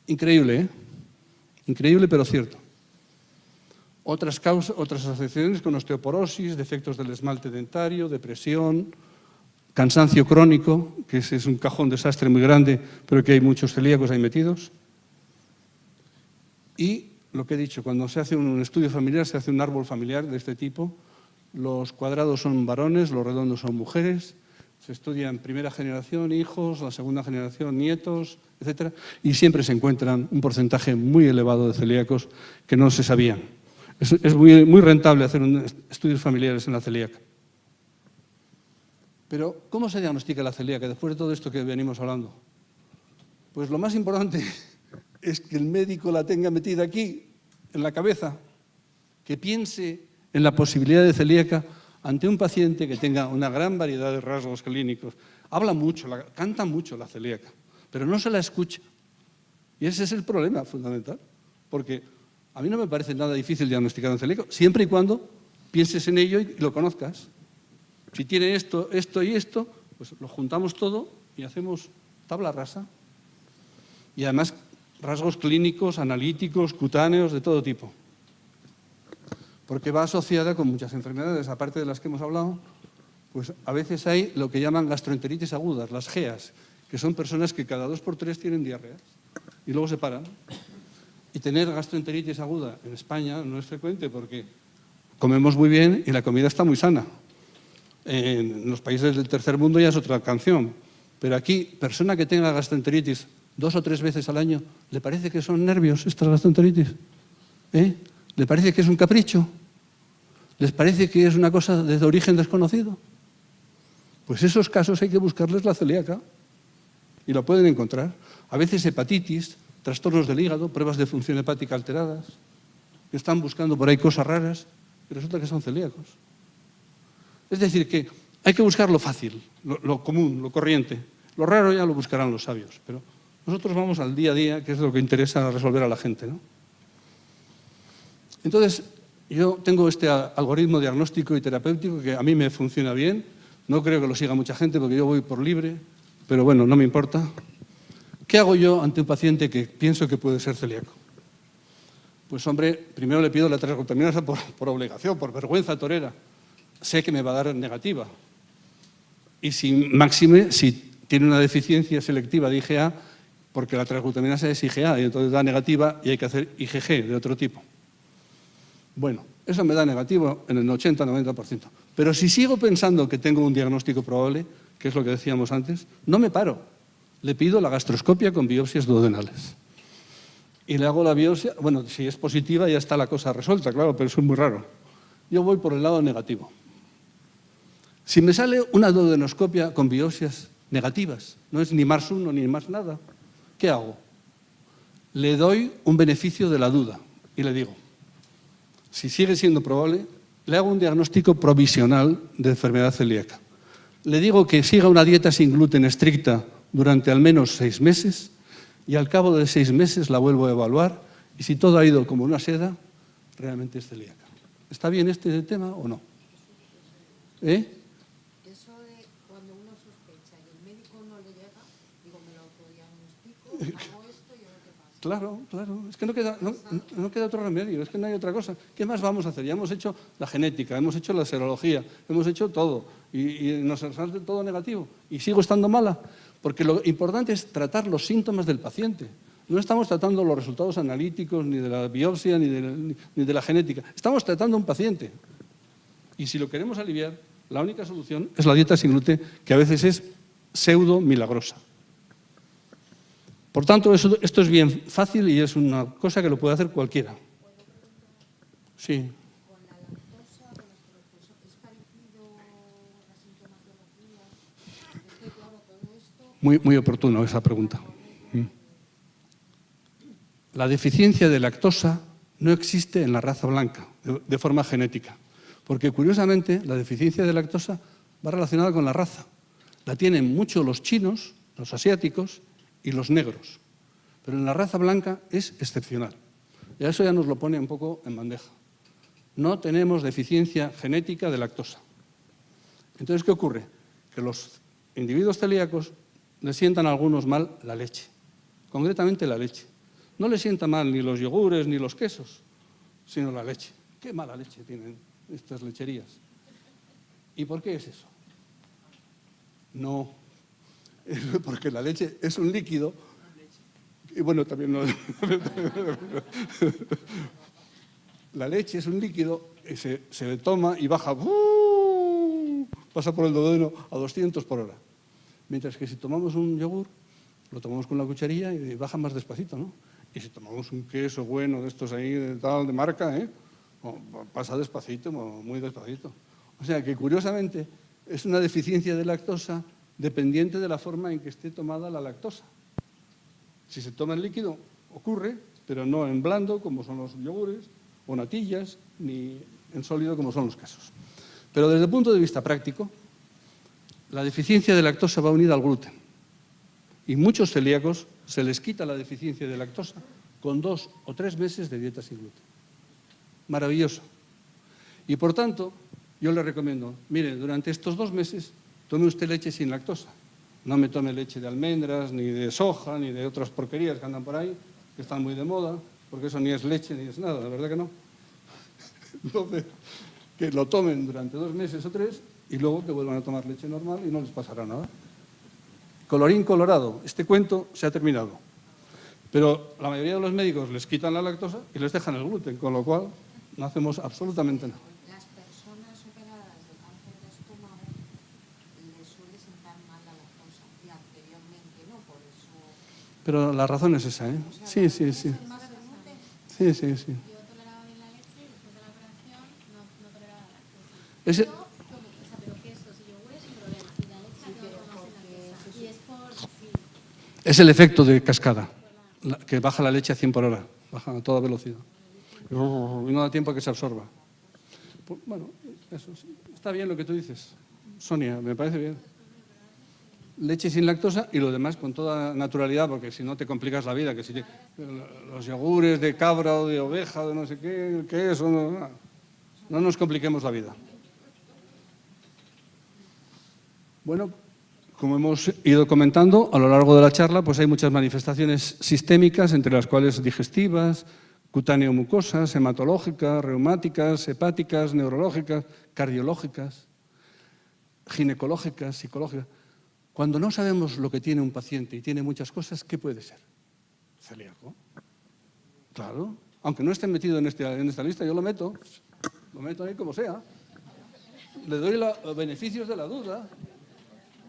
Increíble, ¿eh? Increíble, pero cierto. Otras asociaciones con osteoporosis, defectos del esmalte dentario, depresión, cansancio crónico, que ese es un cajón desastre muy grande, pero que hay muchos celíacos ahí metidos. Y lo que he dicho, cuando se hace un estudio familiar, se hace un árbol familiar de este tipo. Los cuadrados son varones, los redondos son mujeres. Se estudia en primera generación hijos, la segunda generación nietos, etcétera, y siempre se encuentran un porcentaje muy elevado de celíacos que no se sabían. Es muy rentable hacer estudios familiares en la celíaca. Pero, ¿cómo se diagnostica la celíaca después de todo esto que venimos hablando? Pues lo más importante es que el médico la tenga metida aquí, en la cabeza, que piense en la posibilidad de celíaca ante un paciente que tenga una gran variedad de rasgos clínicos. Habla mucho, canta mucho la celíaca, pero no se la escucha. Y ese es el problema fundamental, porque a mí no me parece nada difícil diagnosticar un celíaco, siempre y cuando pienses en ello y lo conozcas. Si tiene esto, esto y esto, pues lo juntamos todo y hacemos tabla rasa. Y además rasgos clínicos, analíticos, cutáneos, de todo tipo. Porque va asociada con muchas enfermedades, aparte de las que hemos hablado, pues a veces hay lo que llaman gastroenteritis agudas, las GEAs, que son personas que cada 2 por 3 tienen diarreas y luego se paran. Y tener gastroenteritis aguda en España no es frecuente porque comemos muy bien y la comida está muy sana. En los países del tercer mundo ya es otra canción, pero aquí, persona que tenga gastroenteritis 2 o 3 veces al año, ¿le parece que son nervios estas gastroenteritis? ¿Le parece que es un capricho? ¿Les parece que es una cosa de origen desconocido? Pues esos casos hay que buscarles la celíaca y lo pueden encontrar. A veces hepatitis, trastornos del hígado, pruebas de función hepática alteradas, que están buscando por ahí cosas raras y resulta que son celíacos. Es decir, que hay que buscar lo fácil, lo común, lo corriente. Lo raro ya lo buscarán los sabios, pero nosotros vamos al día a día, que es lo que interesa resolver a la gente, ¿no? Entonces, yo tengo este algoritmo diagnóstico y terapéutico que a mí me funciona bien. No creo que lo siga mucha gente porque yo voy por libre, pero bueno, no me importa. ¿Qué hago yo ante un paciente que pienso que puede ser celíaco? Pues hombre, primero le pido la transglutaminasa por obligación, por vergüenza torera. Sé que me va a dar negativa. Y máxime, si tiene una deficiencia selectiva de IgA, porque la transglutaminasa es IgA y entonces da negativa y hay que hacer IgG de otro tipo. Bueno, eso me da negativo en el 80-90%. Pero si sigo pensando que tengo un diagnóstico probable, que es lo que decíamos antes, no me paro. Le pido la gastroscopia con biopsias duodenales. Y le hago la biopsia, bueno, si es positiva ya está la cosa resuelta, claro, pero eso es muy raro. Yo voy por el lado negativo. Si me sale una duodenoscopia con biopsias negativas, no es ni más uno ni más nada, ¿qué hago? Le doy un beneficio de la duda y le digo, si sigue siendo probable, le hago un diagnóstico provisional de enfermedad celíaca. Le digo que siga una dieta sin gluten estricta durante al menos 6 meses y al cabo de 6 meses la vuelvo a evaluar y si todo ha ido como una seda, realmente es celíaca. ¿Está bien este tema o no? Eso de cuando uno sospecha y el médico no le llega, digo, me lo autodiagnostico, hago esto y a ver qué pasa. Claro, es que no queda otro remedio, es que no hay otra cosa. ¿Qué más vamos a hacer? Ya hemos hecho la genética, hemos hecho la serología, hemos hecho todo y nos sale todo negativo y sigo estando mala, porque lo importante es tratar los síntomas del paciente. No estamos tratando los resultados analíticos, ni de la biopsia, ni de la genética. Estamos tratando a un paciente. Y si lo queremos aliviar, La única solución es la dieta sin gluten, que a veces es pseudo milagrosa. Por tanto, esto es bien fácil y es una cosa que lo puede hacer cualquiera. Sí. Con la lactosa, ¿es parecido la sintomatología? Es que claro, todo esto... Muy oportuno esa pregunta. La deficiencia de lactosa no existe en la raza blanca de forma genética, porque curiosamente la deficiencia de lactosa va relacionada con la raza. La tienen mucho los chinos, los asiáticos y los negros, pero en la raza blanca es excepcional. Y a eso ya nos lo pone un poco en bandeja. No tenemos deficiencia genética de lactosa. Entonces, ¿qué ocurre? Que los individuos celíacos les sientan a algunos mal la leche, concretamente la leche. No les sienta mal ni los yogures ni los quesos, sino la leche. Qué mala leche tienen estas lecherías. ¿Y por qué es eso? No, es porque la leche es un líquido, y bueno, también no. La leche es un líquido, y se toma y baja, pasa por el duodeno a 200 por hora. Mientras que si tomamos un yogur, lo tomamos con la cucharilla y baja más despacito, ¿no? Y si tomamos un queso bueno de estos ahí, de marca, pasa despacito, muy despacito. O sea que, curiosamente, es una deficiencia de lactosa dependiente de la forma en que esté tomada la lactosa. Si se toma en líquido, ocurre, pero no en blando, como son los yogures, o natillas, ni en sólido, como son los quesos. Pero desde el punto de vista práctico, la deficiencia de lactosa va unida al gluten. Y muchos celíacos se les quita la deficiencia de lactosa con 2 o 3 meses de dieta sin gluten. Maravilloso. Y por tanto, yo le recomiendo, mire, durante estos 2 meses, tome usted leche sin lactosa. No me tome leche de almendras, ni de soja, ni de otras porquerías que andan por ahí, que están muy de moda, porque eso ni es leche ni es nada, la verdad que no. Entonces, que lo tomen durante 2 meses o 3 y luego que vuelvan a tomar leche normal y no les pasará nada. Colorín colorado, este cuento se ha terminado. Pero la mayoría de los médicos les quitan la lactosa y les dejan el gluten, con lo cual no hacemos absolutamente nada. Las personas operadas de cáncer de estómago les suele sentar mal la lactosa y anteriormente no, por eso... Pero la razón es esa, ¿eh? Sí. ¿Es más el gluten? Sí. Yo toleraba bien la leche y después de la operación no toleraba la lactosa. Ese- Pero quesos y yogures sin problema. Y la leche la tengo más sin lactosa. Y es por... Sí. Es el efecto de cascada, que baja la leche a 100 por hora, baja a toda velocidad. Y no da tiempo a que se absorba. Pues, bueno, eso sí. Está bien lo que tú dices, Sonia, me parece bien. Leche sin lactosa y lo demás con toda naturalidad, porque si no te complicas la vida, que si los yogures de cabra o de oveja, de no sé qué, eso, no nos compliquemos la vida. Bueno, como hemos ido comentando a lo largo de la charla, pues hay muchas manifestaciones sistémicas, entre las cuales digestivas, cutáneo-mucosas, hematológicas, reumáticas, hepáticas, neurológicas, cardiológicas, ginecológicas, psicológicas. Cuando no sabemos lo que tiene un paciente y tiene muchas cosas, ¿qué puede ser? Celíaco. Claro. Aunque no esté metido en esta lista, yo lo meto ahí como sea. Le doy los beneficios de la duda.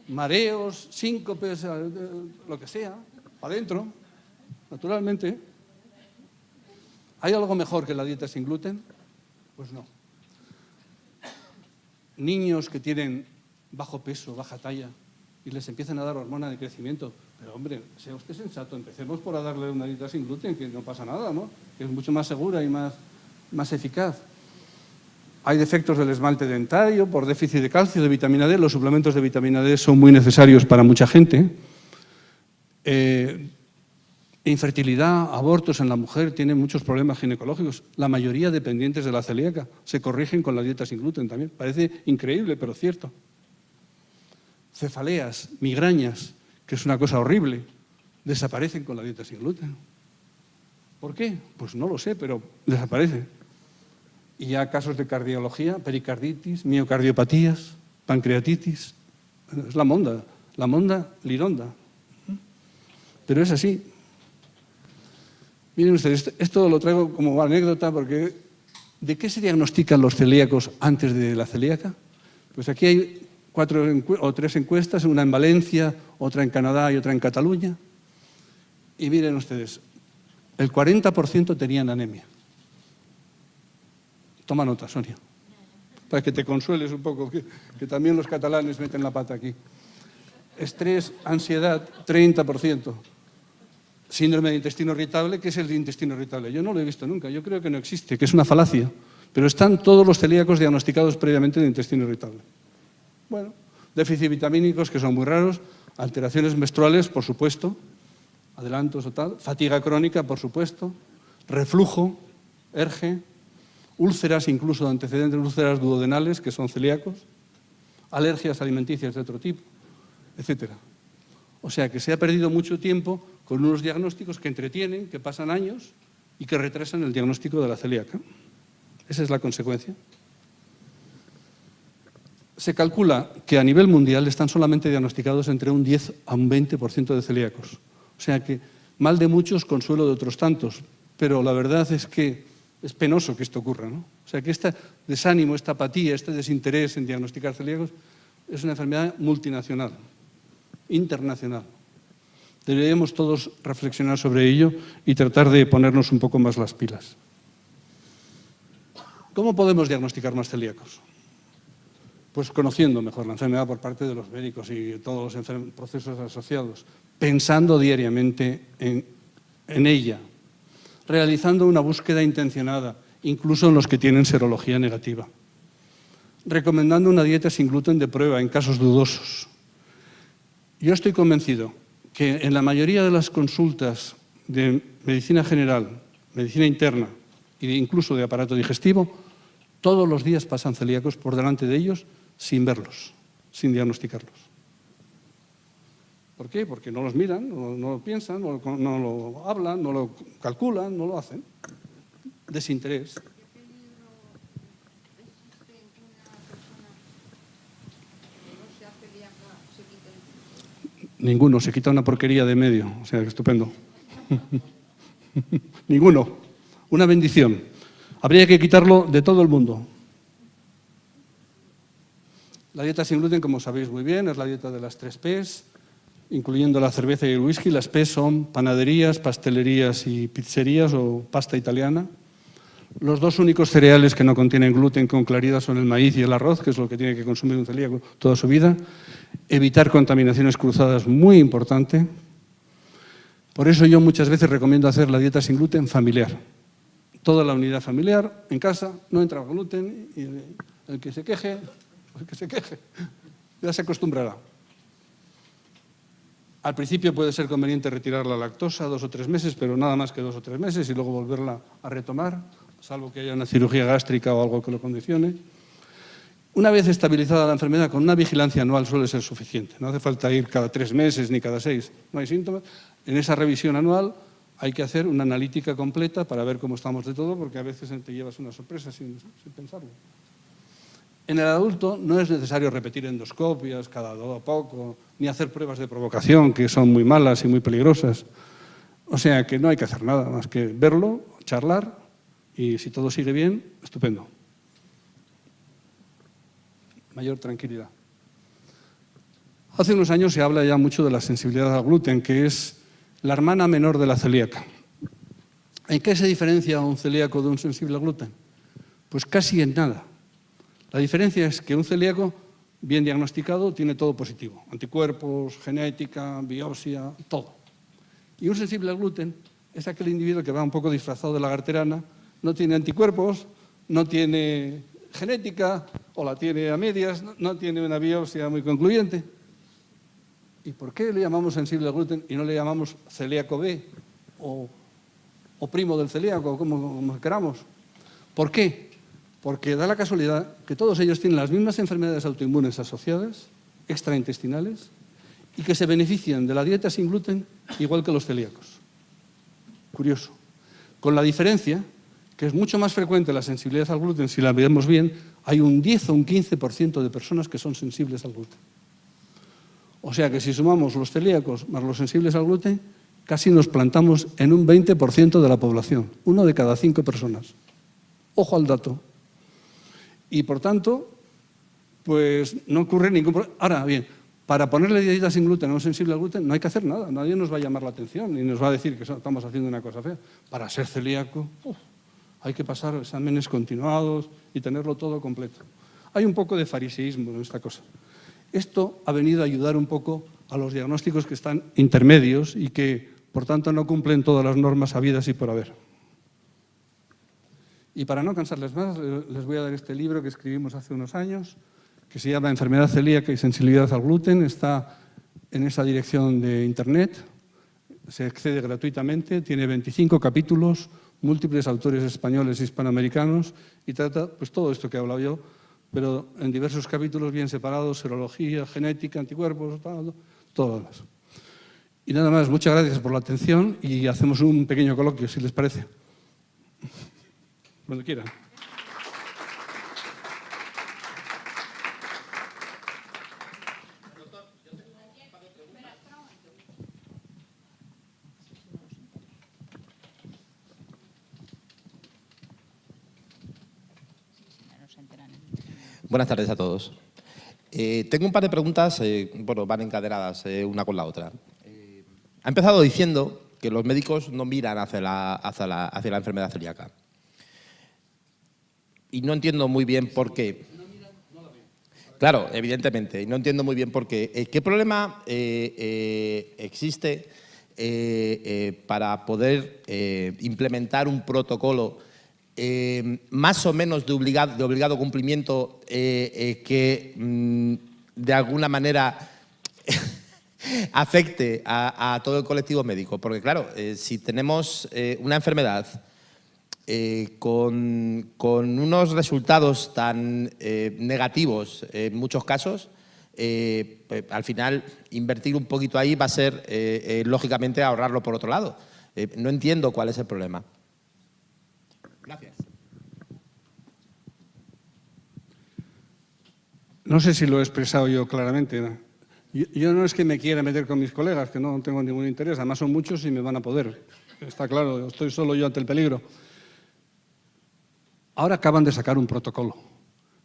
Mareos, síncopes, lo que sea, para adentro, naturalmente. ¿Hay algo mejor que la dieta sin gluten? Pues no. Niños que tienen bajo peso, baja talla, y les empiezan a dar hormona de crecimiento. Pero, hombre, sea usted sensato, empecemos por darle una dieta sin gluten, que no pasa nada, ¿no? Que es mucho más segura y más eficaz. Hay defectos del esmalte dentario por déficit de calcio, de vitamina D. Los suplementos de vitamina D son muy necesarios para mucha gente. Infertilidad, abortos en la mujer, tienen muchos problemas ginecológicos. La mayoría dependientes de la celíaca se corrigen con la dieta sin gluten también. Parece increíble, pero cierto. Cefaleas, migrañas, que es una cosa horrible, desaparecen con la dieta sin gluten. ¿Por qué? Pues no lo sé, pero desaparecen. Y ya casos de cardiología, pericarditis, miocardiopatías, pancreatitis. Es la monda lironda. Pero es así. Miren ustedes, esto lo traigo como anécdota porque ¿de qué se diagnostican los celíacos antes de la celíaca? Pues aquí hay 4 o 3 encuestas, una en Valencia, otra en Canadá y otra en Cataluña. Y miren ustedes, el 40% tenían anemia. Toma nota, Sonia, para que te consueles un poco, que también los catalanes meten la pata aquí. Estrés, ansiedad, 30%. Síndrome de intestino irritable, ¿qué es el intestino irritable? Yo no lo he visto nunca, yo creo que no existe, que es una falacia. Pero están todos los celíacos diagnosticados previamente de intestino irritable. Bueno, déficits vitamínicos, que son muy raros, alteraciones menstruales, por supuesto, adelantos o tal, fatiga crónica, por supuesto, reflujo, ERGE, úlceras, incluso antecedentes de úlceras duodenales, que son celíacos, alergias alimenticias de otro tipo, etcétera. O sea que se ha perdido mucho tiempo con unos diagnósticos que entretienen, que pasan años y que retrasan el diagnóstico de la celíaca. Esa es la consecuencia. Se calcula que a nivel mundial están solamente diagnosticados entre un 10 a un 20% de celíacos. O sea que mal de muchos, consuelo de otros tantos. Pero la verdad es que es penoso que esto ocurra, ¿no? O sea que este desánimo, esta apatía, este desinterés en diagnosticar celíacos es una enfermedad multinacional, internacional. Deberíamos todos reflexionar sobre ello y tratar de ponernos un poco más las pilas. ¿Cómo podemos diagnosticar más celíacos? Pues conociendo mejor la enfermedad por parte de los médicos y todos los procesos asociados, pensando diariamente en ella, realizando una búsqueda intencionada, incluso en los que tienen serología negativa, recomendando una dieta sin gluten de prueba en casos dudosos. Yo estoy convencido que en la mayoría de las consultas de medicina general, medicina interna e incluso de aparato digestivo, todos los días pasan celíacos por delante de ellos sin verlos, sin diagnosticarlos. ¿Por qué? Porque no los miran, no lo piensan, no lo hablan, no lo calculan, no lo hacen. Desinterés. ¿Qué peligro existe que una persona que no sea celíaca se quite el... Ninguno, se quita una porquería de medio, o sea, que estupendo. Ninguno, una bendición. Habría que quitarlo de todo el mundo. La dieta sin gluten, como sabéis muy bien, es la dieta de las 3 P's, incluyendo la cerveza y el whisky. Las P's son panaderías, pastelerías y pizzerías o pasta italiana. Los 2 únicos cereales que no contienen gluten con claridad son el maíz y el arroz, que es lo que tiene que consumir un celíaco toda su vida. Evitar contaminaciones cruzadas, muy importante. Por eso yo muchas veces recomiendo hacer la dieta sin gluten familiar. Toda la unidad familiar, en casa, no entra gluten y el que se queje, ya se acostumbrará. Al principio puede ser conveniente retirar la lactosa 2 o 3 meses, pero nada más que 2 o 3 meses y luego volverla a retomar, salvo que haya una cirugía gástrica o algo que lo condicione. Una vez estabilizada la enfermedad, con una vigilancia anual suele ser suficiente. No hace falta ir cada 3 meses ni cada 6. No hay síntomas. En esa revisión anual hay que hacer una analítica completa para ver cómo estamos de todo, porque a veces te llevas una sorpresa sin pensarlo. En el adulto no es necesario repetir endoscopias cada poco, ni hacer pruebas de provocación, que son muy malas y muy peligrosas. O sea que no hay que hacer nada más que verlo, charlar, y si todo sigue bien, estupendo. Mayor tranquilidad. Hace unos años se habla ya mucho de la sensibilidad al gluten, que es la hermana menor de la celíaca. ¿En qué se diferencia un celíaco de un sensible al gluten? Pues casi en nada. La diferencia es que un celíaco bien diagnosticado tiene todo positivo. Anticuerpos, genética, biopsia, todo. Y un sensible al gluten es aquel individuo que va un poco disfrazado de lagarterana, no tiene anticuerpos, no tiene genética, o la tiene a medias, no tiene una biopsia muy concluyente. ¿Y por qué le llamamos sensible al gluten y no le llamamos celíaco B o primo del celíaco, como queramos? ¿Por qué? Porque da la casualidad que todos ellos tienen las mismas enfermedades autoinmunes asociadas, extraintestinales, y que se benefician de la dieta sin gluten igual que los celíacos. Curioso. Con la diferencia que es mucho más frecuente la sensibilidad al gluten, si la vemos bien, hay un 10 o un 15% de personas que son sensibles al gluten. O sea que si sumamos los celíacos más los sensibles al gluten, casi nos plantamos en un 20% de la población, 1 de cada 5 personas. Ojo al dato. Y por tanto, pues no ocurre ningún problema. Ahora bien, para ponerle dieta sin gluten a un sensible al gluten no hay que hacer nada, nadie nos va a llamar la atención ni nos va a decir que estamos haciendo una cosa fea. Para ser celíaco hay que pasar exámenes continuados y tenerlo todo completo. Hay un poco de fariseísmo en esta cosa. Esto ha venido a ayudar un poco a los diagnósticos que están intermedios y que, por tanto, no cumplen todas las normas habidas y por haber. Y para no cansarles más, les voy a dar este libro que escribimos hace unos años, que se llama Enfermedad celíaca y sensibilidad al gluten. Está en esa dirección de Internet, se accede gratuitamente, tiene 25 capítulos, múltiples autores españoles e hispanoamericanos, y trata pues, todo esto que he hablado yo, pero en diversos capítulos bien separados: serología, genética, anticuerpos, todo lo demás. Y nada más, muchas gracias por la atención y hacemos un pequeño coloquio, si les parece. Cuando quieran. Buenas tardes a todos. Tengo un par de preguntas, bueno, van encadenadas una con la otra. Ha empezado diciendo que los médicos no miran hacia la enfermedad celíaca. Y no entiendo muy bien por qué. Claro, evidentemente, y no entiendo muy bien por qué. ¿Qué problema existe para poder implementar un protocolo más o menos de obligado cumplimiento que de alguna manera afecte a todo el colectivo médico? Porque claro, si tenemos una enfermedad con unos resultados tan negativos en muchos casos, al final invertir un poquito ahí va a ser, lógicamente, ahorrarlo por otro lado. No entiendo cuál es el problema. Gracias. No sé si lo he expresado yo claramente, ¿no? Yo no es que me quiera meter con mis colegas, que no tengo ningún interés, además son muchos y me van a poder. Está claro, estoy solo yo ante el peligro. Ahora acaban de sacar un protocolo,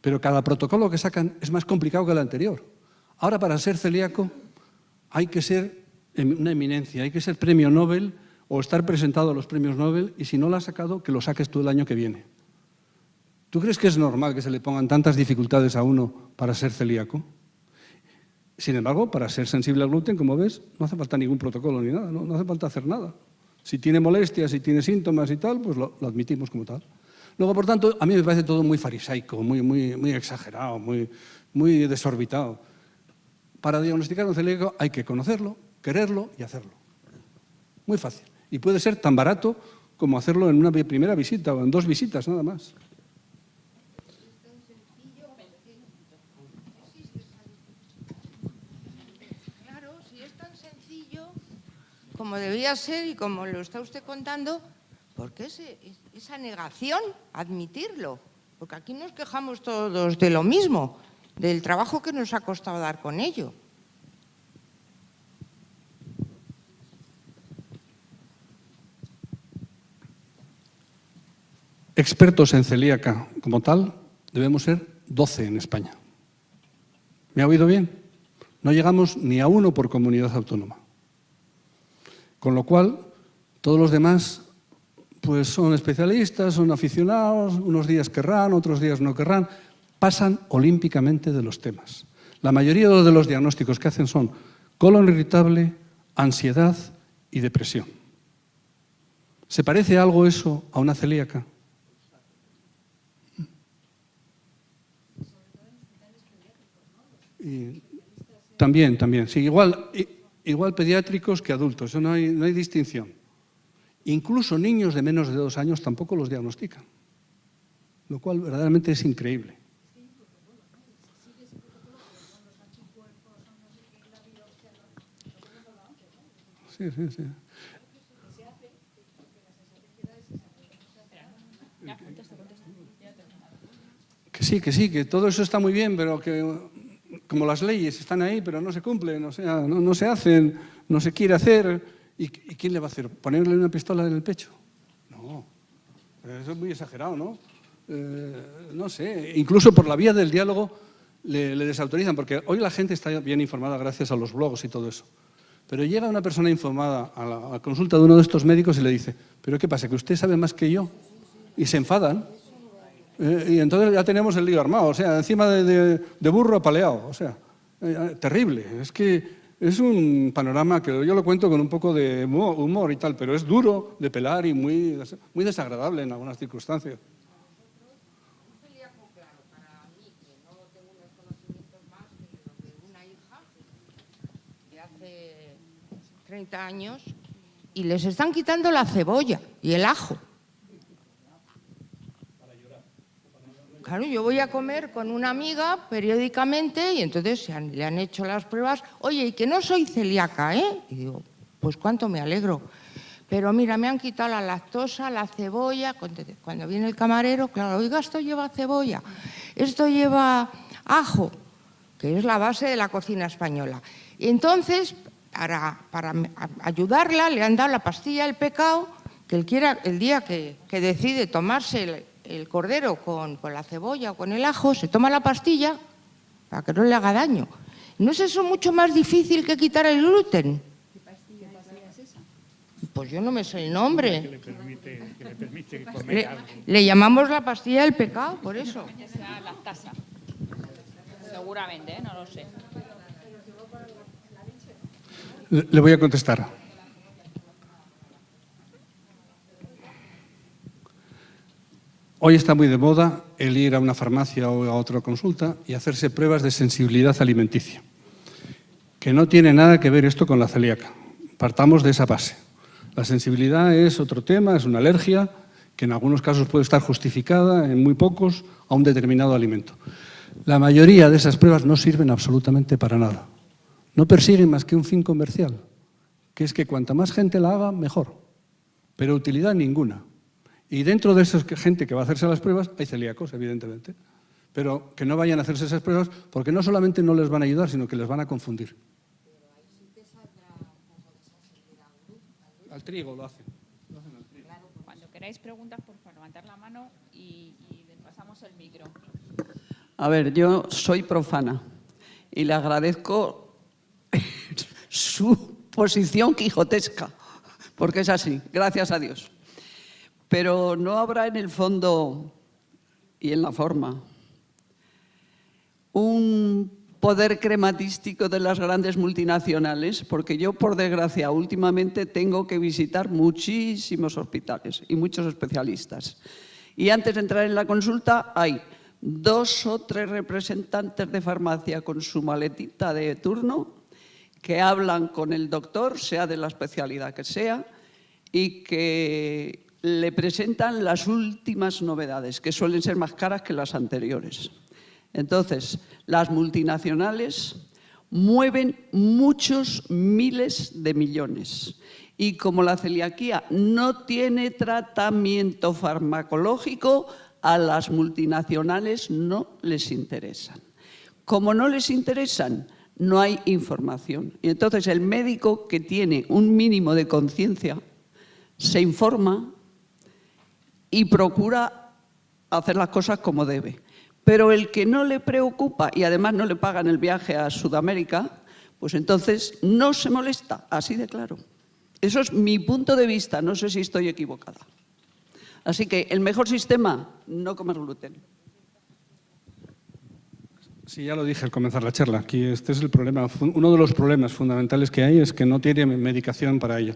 pero cada protocolo que sacan es más complicado que el anterior. Ahora, para ser celíaco hay que ser una eminencia, hay que ser premio Nobel o estar presentado a los premios Nobel, y si no lo has sacado, que lo saques tú el año que viene. ¿Tú crees que es normal que se le pongan tantas dificultades a uno para ser celíaco? Sin embargo, para ser sensible al gluten, como ves, no hace falta ningún protocolo ni nada, no hace falta hacer nada. Si tiene molestias, si tiene síntomas y tal, pues lo admitimos como tal. Luego, por tanto, a mí me parece todo muy farisaico, muy exagerado, muy desorbitado. Para diagnosticar un celíaco hay que conocerlo, quererlo y hacerlo. Muy fácil. Y puede ser tan barato como hacerlo en una primera visita o en 2 visitas, nada más. Claro, si es tan sencillo como debía ser y como lo está usted contando, ¿por qué esa negación a admitirlo? Porque aquí nos quejamos todos de lo mismo, del trabajo que nos ha costado dar con ello. Expertos en celíaca como tal debemos ser 12 en España. ¿Me ha oído bien? No llegamos ni a 1 por comunidad autónoma. Con lo cual, todos los demás pues son especialistas, son aficionados, unos días querrán, otros días no querrán, pasan olímpicamente de los temas. La mayoría de los diagnósticos que hacen son colon irritable, ansiedad y depresión. ¿Se parece algo eso a una celíaca? Y también, sí, igual pediátricos que adultos, eso no hay distinción. Incluso niños de menos de 2 años tampoco los diagnostican, lo cual verdaderamente es increíble. Sí. Que sí, que todo eso está muy bien, pero que como las leyes están ahí, pero no se cumplen, o sea, no se hacen, no se quiere hacer. ¿Y quién le va a hacer? ¿Ponerle una pistola en el pecho? No, eso es muy exagerado, ¿no? No sé, incluso por la vía del diálogo le desautorizan, porque hoy la gente está bien informada gracias a los blogs y todo eso. Pero llega una persona informada a la consulta de uno de estos médicos y le dice, ¿pero qué pasa, que usted sabe más que yo? Y se enfadan. Y entonces ya tenemos el lío armado, o sea, encima de burro apaleado, o sea, terrible. Es que es un panorama que yo lo cuento con un poco de humor y tal, pero es duro de pelar y muy desagradable en algunas circunstancias. Un celíaco, claro, para mí, que no tengo unos conocimientos más que los de una hija de hace 30 años, y les están quitando la cebolla y el ajo. Claro, yo voy a comer con una amiga periódicamente y entonces le han hecho las pruebas. Oye, y que no soy celíaca, ¿eh? Y digo, pues cuánto me alegro. Pero mira, me han quitado la lactosa, la cebolla. Cuando viene el camarero, claro, oiga, esto lleva cebolla, esto lleva ajo, que es la base de la cocina española. Y entonces, para ayudarla, le han dado la pastilla del pecado, que el día que decide tomarse el cordero con la cebolla o con el ajo, se toma la pastilla para que no le haga daño. ¿No es eso mucho más difícil que quitar el gluten? ¿Qué pastilla es esa? Pues yo no me sé el nombre. Que le permite comer algo. Le llamamos la pastilla del pecado, por eso. Esa lactasa. Seguramente, no lo sé. Le voy a contestar. Hoy está muy de moda el ir a una farmacia o a otra consulta y hacerse pruebas de sensibilidad alimenticia, que no tiene nada que ver esto con la celíaca. Partamos de esa base. La sensibilidad es otro tema, es una alergia que en algunos casos puede estar justificada, en muy pocos, a un determinado alimento. La mayoría de esas pruebas no sirven absolutamente para nada. No persiguen más que un fin comercial, que es que cuanta más gente la haga, mejor, pero utilidad ninguna. Y dentro de esa gente que va a hacerse las pruebas hay celíacos, evidentemente, pero que no vayan a hacerse esas pruebas porque no solamente no les van a ayudar, sino que les van a confundir. Pero ahí sí te saldrá sensibilidad Al trigo lo hacen. Cuando queráis preguntas, por favor, levantar la mano y les pasamos el micro. A ver, yo soy profana y le agradezco su posición quijotesca, porque es así, gracias a Dios. Pero no habrá en el fondo y en la forma un poder crematístico de las grandes multinacionales, porque yo, por desgracia, últimamente tengo que visitar muchísimos hospitales y muchos especialistas. Y antes de entrar en la consulta hay 2 o 3 representantes de farmacia con su maletita de turno que hablan con el doctor, sea de la especialidad que sea, y que le presentan las últimas novedades, que suelen ser más caras que las anteriores. Entonces, las multinacionales mueven muchos miles de millones. Y como la celiaquía no tiene tratamiento farmacológico, a las multinacionales no les interesan. Como no les interesan, no hay información. Y entonces el médico que tiene un mínimo de conciencia se informa y procura hacer las cosas como debe. Pero el que no le preocupa y además no le pagan el viaje a Sudamérica, pues entonces no se molesta, así de claro. Eso es mi punto de vista, no sé si estoy equivocada. Así que el mejor sistema, no comer gluten. Sí, ya lo dije al comenzar la charla. Aquí este es el problema. Uno de los problemas fundamentales que hay es que no tiene medicación para ello.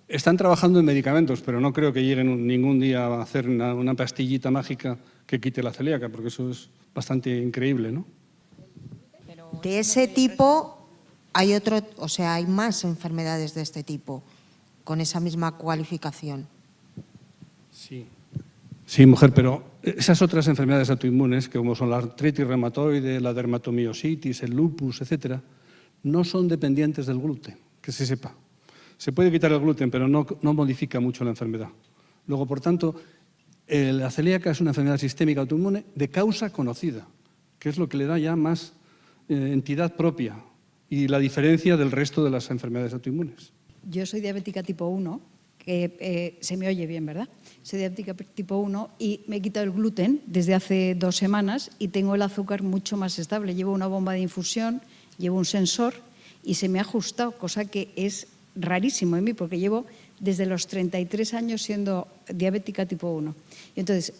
Están trabajando en medicamentos, pero no creo que lleguen ningún día a hacer una pastillita mágica que quite la celíaca, porque eso es bastante increíble, ¿no? De ese tipo hay otro, o sea, hay más enfermedades de este tipo con esa misma cualificación. Sí, mujer, pero esas otras enfermedades autoinmunes, como son la artritis reumatoide, la dermatomiositis, el lupus, etcétera, no son dependientes del gluten, que se sepa. Se puede quitar el gluten, pero no modifica mucho la enfermedad. Luego, por tanto, la celíaca es una enfermedad sistémica autoinmune de causa conocida, que es lo que le da ya más entidad propia y la diferencia del resto de las enfermedades autoinmunes. Yo soy diabética tipo 1 que se me oye bien, ¿verdad? Soy diabética tipo 1 y me he quitado el gluten desde hace 2 semanas y tengo el azúcar mucho más estable. Llevo una bomba de infusión, llevo un sensor y se me ha ajustado, cosa que es rarísimo en mí porque llevo desde los 33 años siendo diabética tipo 1. Y entonces,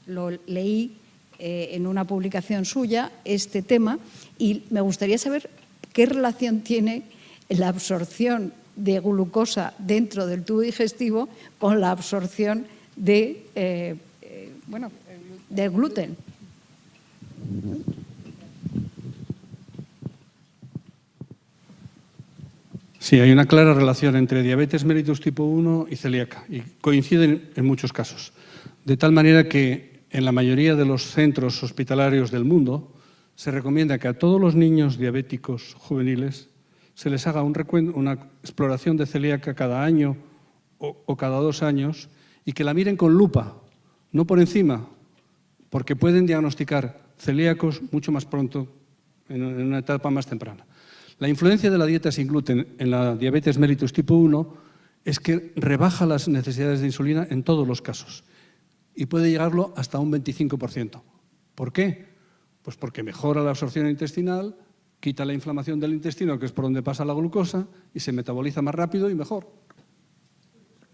lo leí en una publicación suya este tema y me gustaría saber qué relación tiene la absorción de glucosa dentro del tubo digestivo con la absorción de, del gluten. Sí, hay una clara relación entre diabetes mellitus tipo 1 y celíaca y coinciden en muchos casos. De tal manera que en la mayoría de los centros hospitalarios del mundo se recomienda que a todos los niños diabéticos juveniles se les haga una exploración de celíaca cada año o cada 2 años y que la miren con lupa, no por encima, porque pueden diagnosticar celíacos mucho más pronto, en una etapa más temprana. La influencia de la dieta sin gluten en la diabetes mellitus tipo 1 es que rebaja las necesidades de insulina en todos los casos y puede llegarlo hasta un 25%. ¿Por qué? Pues porque mejora la absorción intestinal, quita la inflamación del intestino, que es por donde pasa la glucosa, y se metaboliza más rápido y mejor.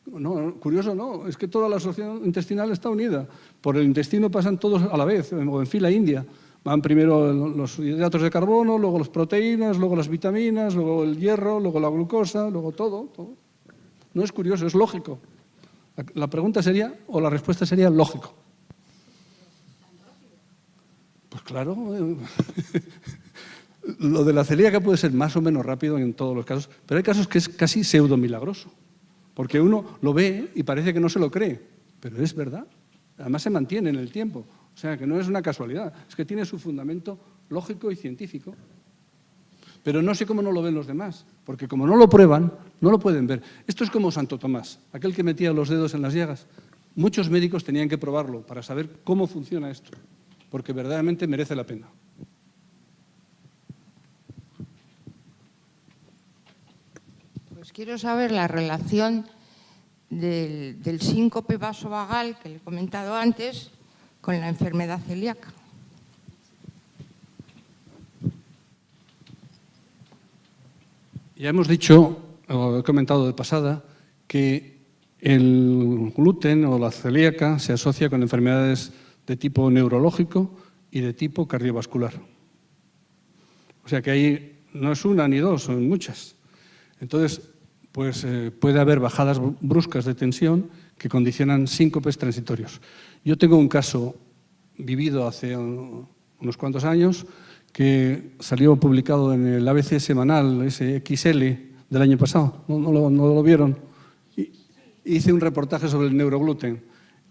No, curioso no, es que toda la absorción intestinal está unida. Por el intestino pasan todos a la vez, o en fila india. Van primero los hidratos de carbono, luego las proteínas, luego las vitaminas, luego el hierro, luego la glucosa, luego todo. No es curioso, es lógico. La pregunta sería, o la respuesta sería lógico. Pues claro, lo de la celíaca puede ser más o menos rápido en todos los casos, pero hay casos que es casi pseudo milagroso, porque uno lo ve y parece que no se lo cree, pero es verdad. Además se mantiene en el tiempo, o sea que no es una casualidad, es que tiene su fundamento lógico y científico. Pero no sé cómo no lo ven los demás, porque como no lo prueban, no lo pueden ver. Esto es como Santo Tomás, aquel que metía los dedos en las llagas. Muchos médicos tenían que probarlo para saber cómo funciona esto, porque verdaderamente merece la pena. Pues quiero saber la relación del síncope vasovagal que le he comentado antes con la enfermedad celíaca. Ya hemos dicho, o he comentado de pasada, que el gluten o la celíaca se asocia con enfermedades de tipo neurológico y de tipo cardiovascular. O sea que ahí no es una ni dos, son muchas. Entonces, pues puede haber bajadas bruscas de tensión que condicionan síncopes transitorios. Yo tengo un caso vivido hace unos cuantos años que salió publicado en el ABC semanal, ese XL del año pasado, ¿no lo vieron? Hice un reportaje sobre el neurogluten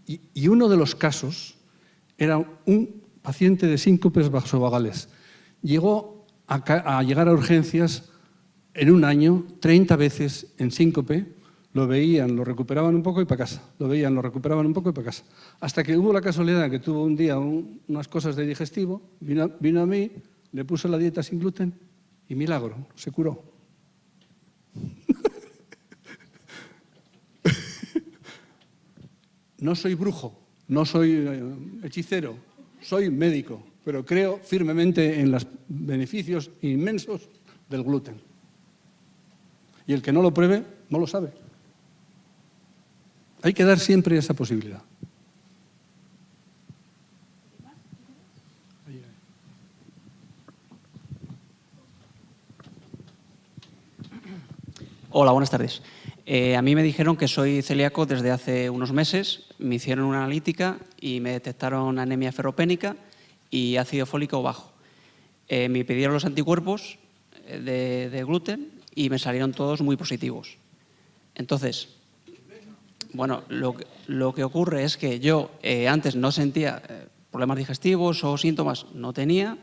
y uno de los casos era un paciente de síncopes vasovagales. Llegó a llegar a urgencias en un año 30 veces en síncope, lo veían, lo recuperaban un poco y para casa, lo veían, lo recuperaban un poco y para casa. Hasta que hubo la casualidad que tuvo un día unas cosas de digestivo, vino a mí, le puse la dieta sin gluten y milagro, se curó. No soy brujo, no soy hechicero, soy médico, pero creo firmemente en los beneficios inmensos del gluten. Y el que no lo pruebe, no lo sabe. Hay que dar siempre esa posibilidad. Hola, buenas tardes. A mí me dijeron que soy celíaco desde hace unos meses. Me hicieron una analítica y me detectaron anemia ferropénica y ácido fólico bajo. Me pidieron los anticuerpos de gluten y me salieron todos muy positivos. Entonces, bueno, lo que ocurre es que yo antes no sentía problemas digestivos o síntomas, no tenía,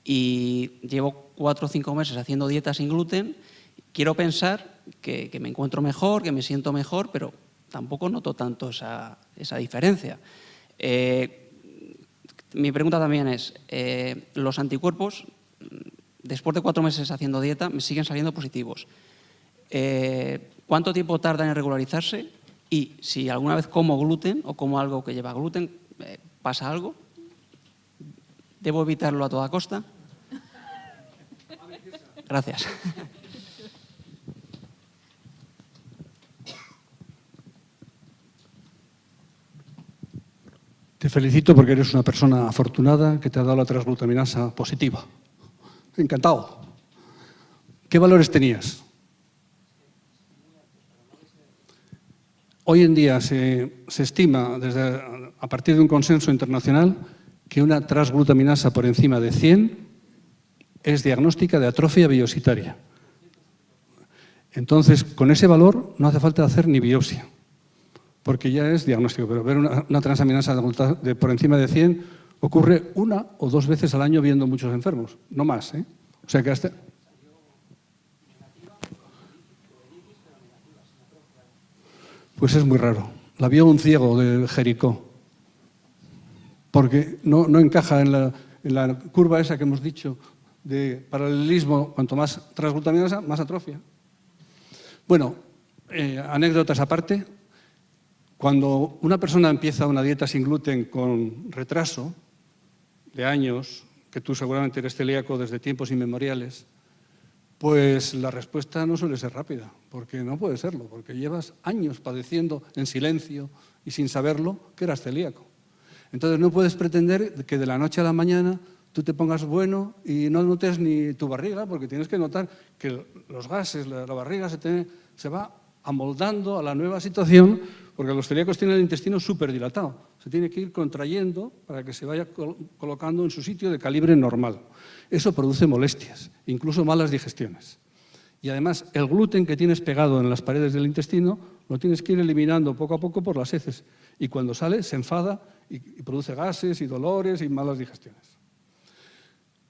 y llevo 4 o 5 meses haciendo dieta sin gluten. Quiero pensar que me encuentro mejor, que me siento mejor, pero tampoco noto tanto esa diferencia. Mi pregunta también es, los anticuerpos, después de 4 meses haciendo dieta, me siguen saliendo positivos. ¿cuánto tiempo tarda en regularizarse? Y si alguna vez como gluten o como algo que lleva gluten, ¿pasa algo? ¿Debo evitarlo a toda costa? Gracias. Te felicito porque eres una persona afortunada que te ha dado la transglutaminasa positiva. Encantado. ¿Qué valores tenías? Hoy en día se estima, a partir de un consenso internacional, que una transglutaminasa por encima de 100 es diagnóstica de atrofia biositaria. Entonces, con ese valor no hace falta hacer ni biopsia, porque ya es diagnóstico. Pero ver una transaminasa por encima de 100 ocurre 1 o 2 veces al año viendo muchos enfermos, no más, ¿eh? O sea que hasta... Pues es muy raro. La vio un ciego de Jericó, porque no encaja en la curva esa que hemos dicho de paralelismo. Cuanto más transglutaminasa, más atrofia. Bueno, anécdotas aparte. Cuando una persona empieza una dieta sin gluten con retraso de años, que tú seguramente eres celíaco desde tiempos inmemoriales, pues la respuesta no suele ser rápida, porque no puede serlo, porque llevas años padeciendo en silencio y sin saberlo que eras celíaco. Entonces no puedes pretender que de la noche a la mañana tú te pongas bueno y no notes ni tu barriga, porque tienes que notar que los gases, la barriga se va amoldando a la nueva situación, porque los celíacos tienen el intestino súper dilatado. Se tiene que ir contrayendo para que se vaya colocando en su sitio de calibre normal. Eso produce molestias, incluso malas digestiones. Y además, el gluten que tienes pegado en las paredes del intestino lo tienes que ir eliminando poco a poco por las heces. Y cuando sale, se enfada y produce gases y dolores y malas digestiones.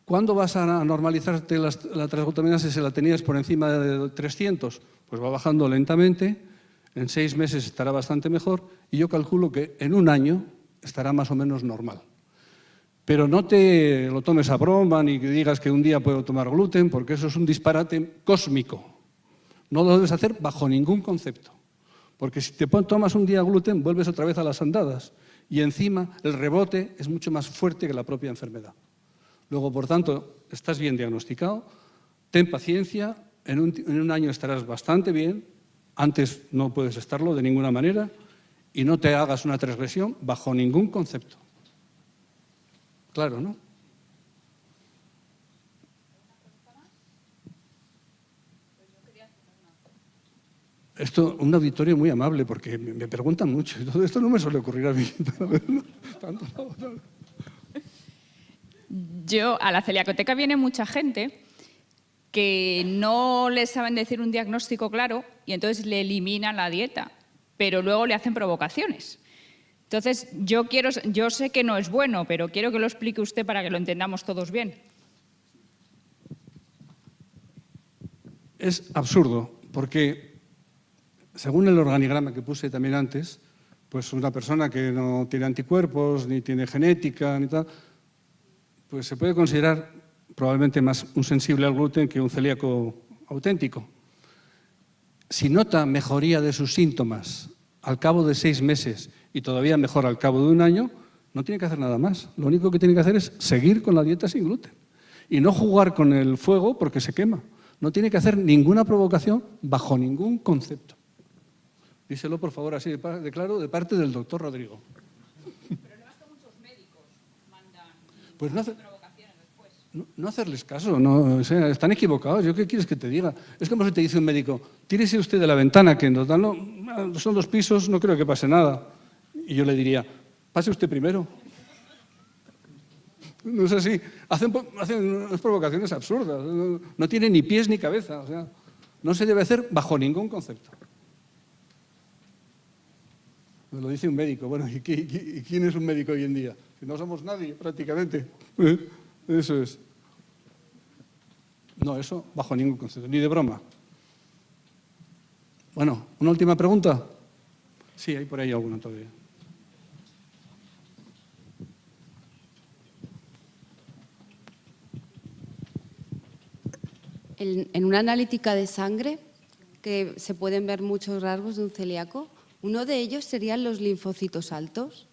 ¿Cuándo vas a normalizarte la transglutaminasa si la tenías por encima de 300? Pues va bajando lentamente. En 6 meses estará bastante mejor y yo calculo que en 1 año estará más o menos normal. Pero no te lo tomes a broma ni que digas que un día puedo tomar gluten, porque eso es un disparate cósmico. No lo debes hacer bajo ningún concepto. Porque si te tomas un día gluten, vuelves otra vez a las andadas y encima el rebote es mucho más fuerte que la propia enfermedad. Luego, por tanto, estás bien diagnosticado, ten paciencia, en un año estarás bastante bien. Antes no puedes estarlo de ninguna manera y no te hagas una transgresión bajo ningún concepto. Claro, ¿no? Esto, un auditorio muy amable, porque me preguntan mucho y todo esto no me suele ocurrir a mí. A la celiacoteca viene mucha gente que no les saben decir un diagnóstico claro y entonces le eliminan la dieta, pero luego le hacen provocaciones. Entonces, yo sé que no es bueno, pero quiero que lo explique usted para que lo entendamos todos bien. Es absurdo, porque según el organigrama que puse también antes, pues una persona que no tiene anticuerpos, ni tiene genética, ni tal, pues se puede considerar probablemente más un sensible al gluten que un celíaco auténtico. Si nota mejoría de sus síntomas al cabo de 6 meses y todavía mejor al cabo de 1 año, no tiene que hacer nada más. Lo único que tiene que hacer es seguir con la dieta sin gluten y no jugar con el fuego porque se quema. No tiene que hacer ninguna provocación bajo ningún concepto. Díselo, por favor, así de claro, de parte del doctor Rodrigo. Pero no es que muchos médicos mandan pues provocaciones después. No hacerles caso, no, o sea, están equivocados. ¿Yo qué quieres que te diga? Es como si te dice un médico, tírese usted de la ventana, que en total son 2 pisos, no creo que pase nada. Y yo le diría, pase usted primero. No es así. Hacen unas provocaciones absurdas. No tiene ni pies ni cabeza. O sea, no se debe hacer bajo ningún concepto. Me lo dice un médico. Bueno, ¿y quién es un médico hoy en día? Que no somos nadie, prácticamente. Eso es. No, eso bajo ningún concepto, ni de broma. Bueno, ¿una última pregunta? Sí, hay por ahí alguna todavía. En una analítica de sangre que se pueden ver muchos rasgos de un celíaco. Uno de ellos serían los linfocitos altos.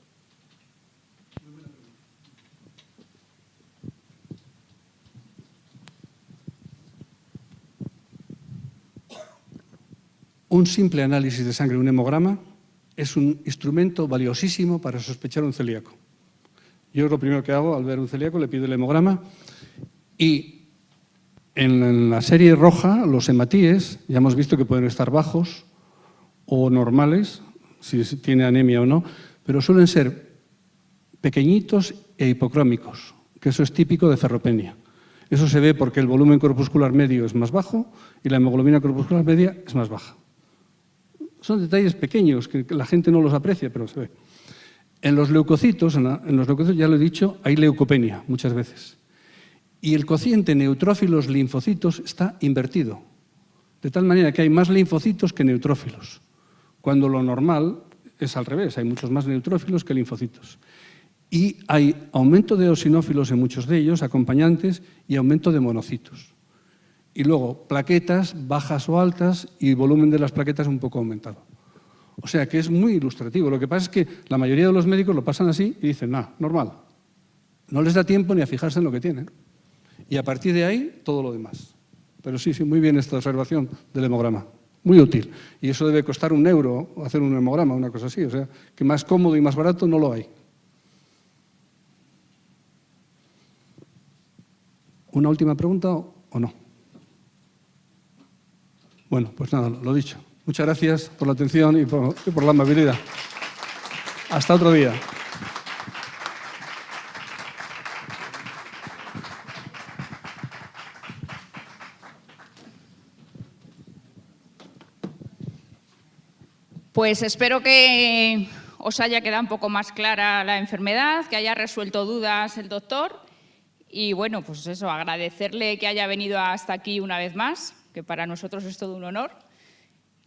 Un simple análisis de sangre, un hemograma, es un instrumento valiosísimo para sospechar un celíaco. Yo lo primero que hago al ver un celíaco le pido el hemograma y en la serie roja los hematíes ya hemos visto que pueden estar bajos o normales, si tiene anemia o no, pero suelen ser pequeñitos e hipocrómicos, que eso es típico de ferropenia. Eso se ve porque el volumen corpuscular medio es más bajo y la hemoglobina corpuscular media es más baja. Son detalles pequeños que la gente no los aprecia, pero se ve. En los leucocitos, ya lo he dicho, hay leucopenia muchas veces. Y el cociente neutrófilos-linfocitos está invertido, de tal manera que hay más linfocitos que neutrófilos, cuando lo normal es al revés, hay muchos más neutrófilos que linfocitos. Y hay aumento de eosinófilos en muchos de ellos, acompañantes, y aumento de monocitos. Y luego plaquetas bajas o altas y volumen de las plaquetas un poco aumentado. O sea que es muy ilustrativo. Lo que pasa es que la mayoría de los médicos lo pasan así y dicen, normal. No les da tiempo ni a fijarse en lo que tienen. Y a partir de ahí, todo lo demás. Pero sí, muy bien esta observación del hemograma. Muy útil. Y eso debe costar €1 hacer un hemograma, una cosa así. O sea, que más cómodo y más barato no lo hay. ¿Una última pregunta o no? Bueno, pues nada, lo dicho. Muchas gracias por la atención y por la amabilidad. Hasta otro día. Pues espero que os haya quedado un poco más clara la enfermedad, que haya resuelto dudas el doctor. Y bueno, pues eso, agradecerle que haya venido hasta aquí una vez más, que para nosotros es todo un honor.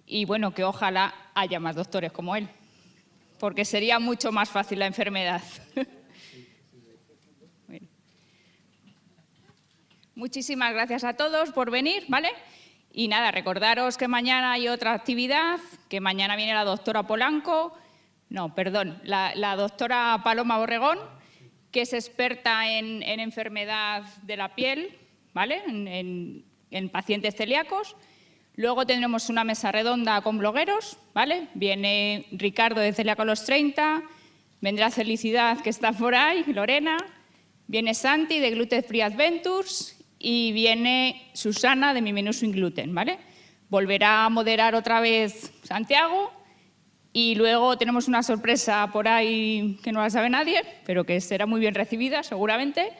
Y bueno, que ojalá haya más doctores como él, porque sería mucho más fácil la enfermedad. Bueno. Muchísimas gracias a todos por venir, ¿vale? Y nada, recordaros que mañana hay otra actividad, que mañana viene la doctora la doctora Paloma Borregón, que es experta en enfermedad de la piel, ¿vale? En pacientes celíacos. Luego tendremos una mesa redonda con blogueros, ¿vale? Viene Ricardo de Celíaco a los 30, vendrá Felicidad, que está por ahí, Lorena, viene Santi de Gluten Free Adventures y viene Susana de Mi Menú Sin Gluten, ¿vale? Volverá a moderar otra vez Santiago y luego tenemos una sorpresa por ahí que no la sabe nadie, pero que será muy bien recibida seguramente.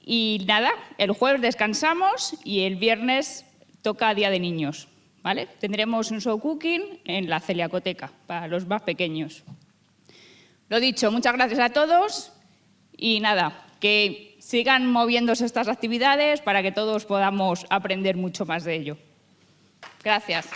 Y nada, el jueves descansamos y el viernes toca Día de Niños, ¿vale? Tendremos un show cooking en la celiacoteca para los más pequeños. Lo dicho, muchas gracias a todos y nada, que sigan moviéndose estas actividades para que todos podamos aprender mucho más de ello. Gracias.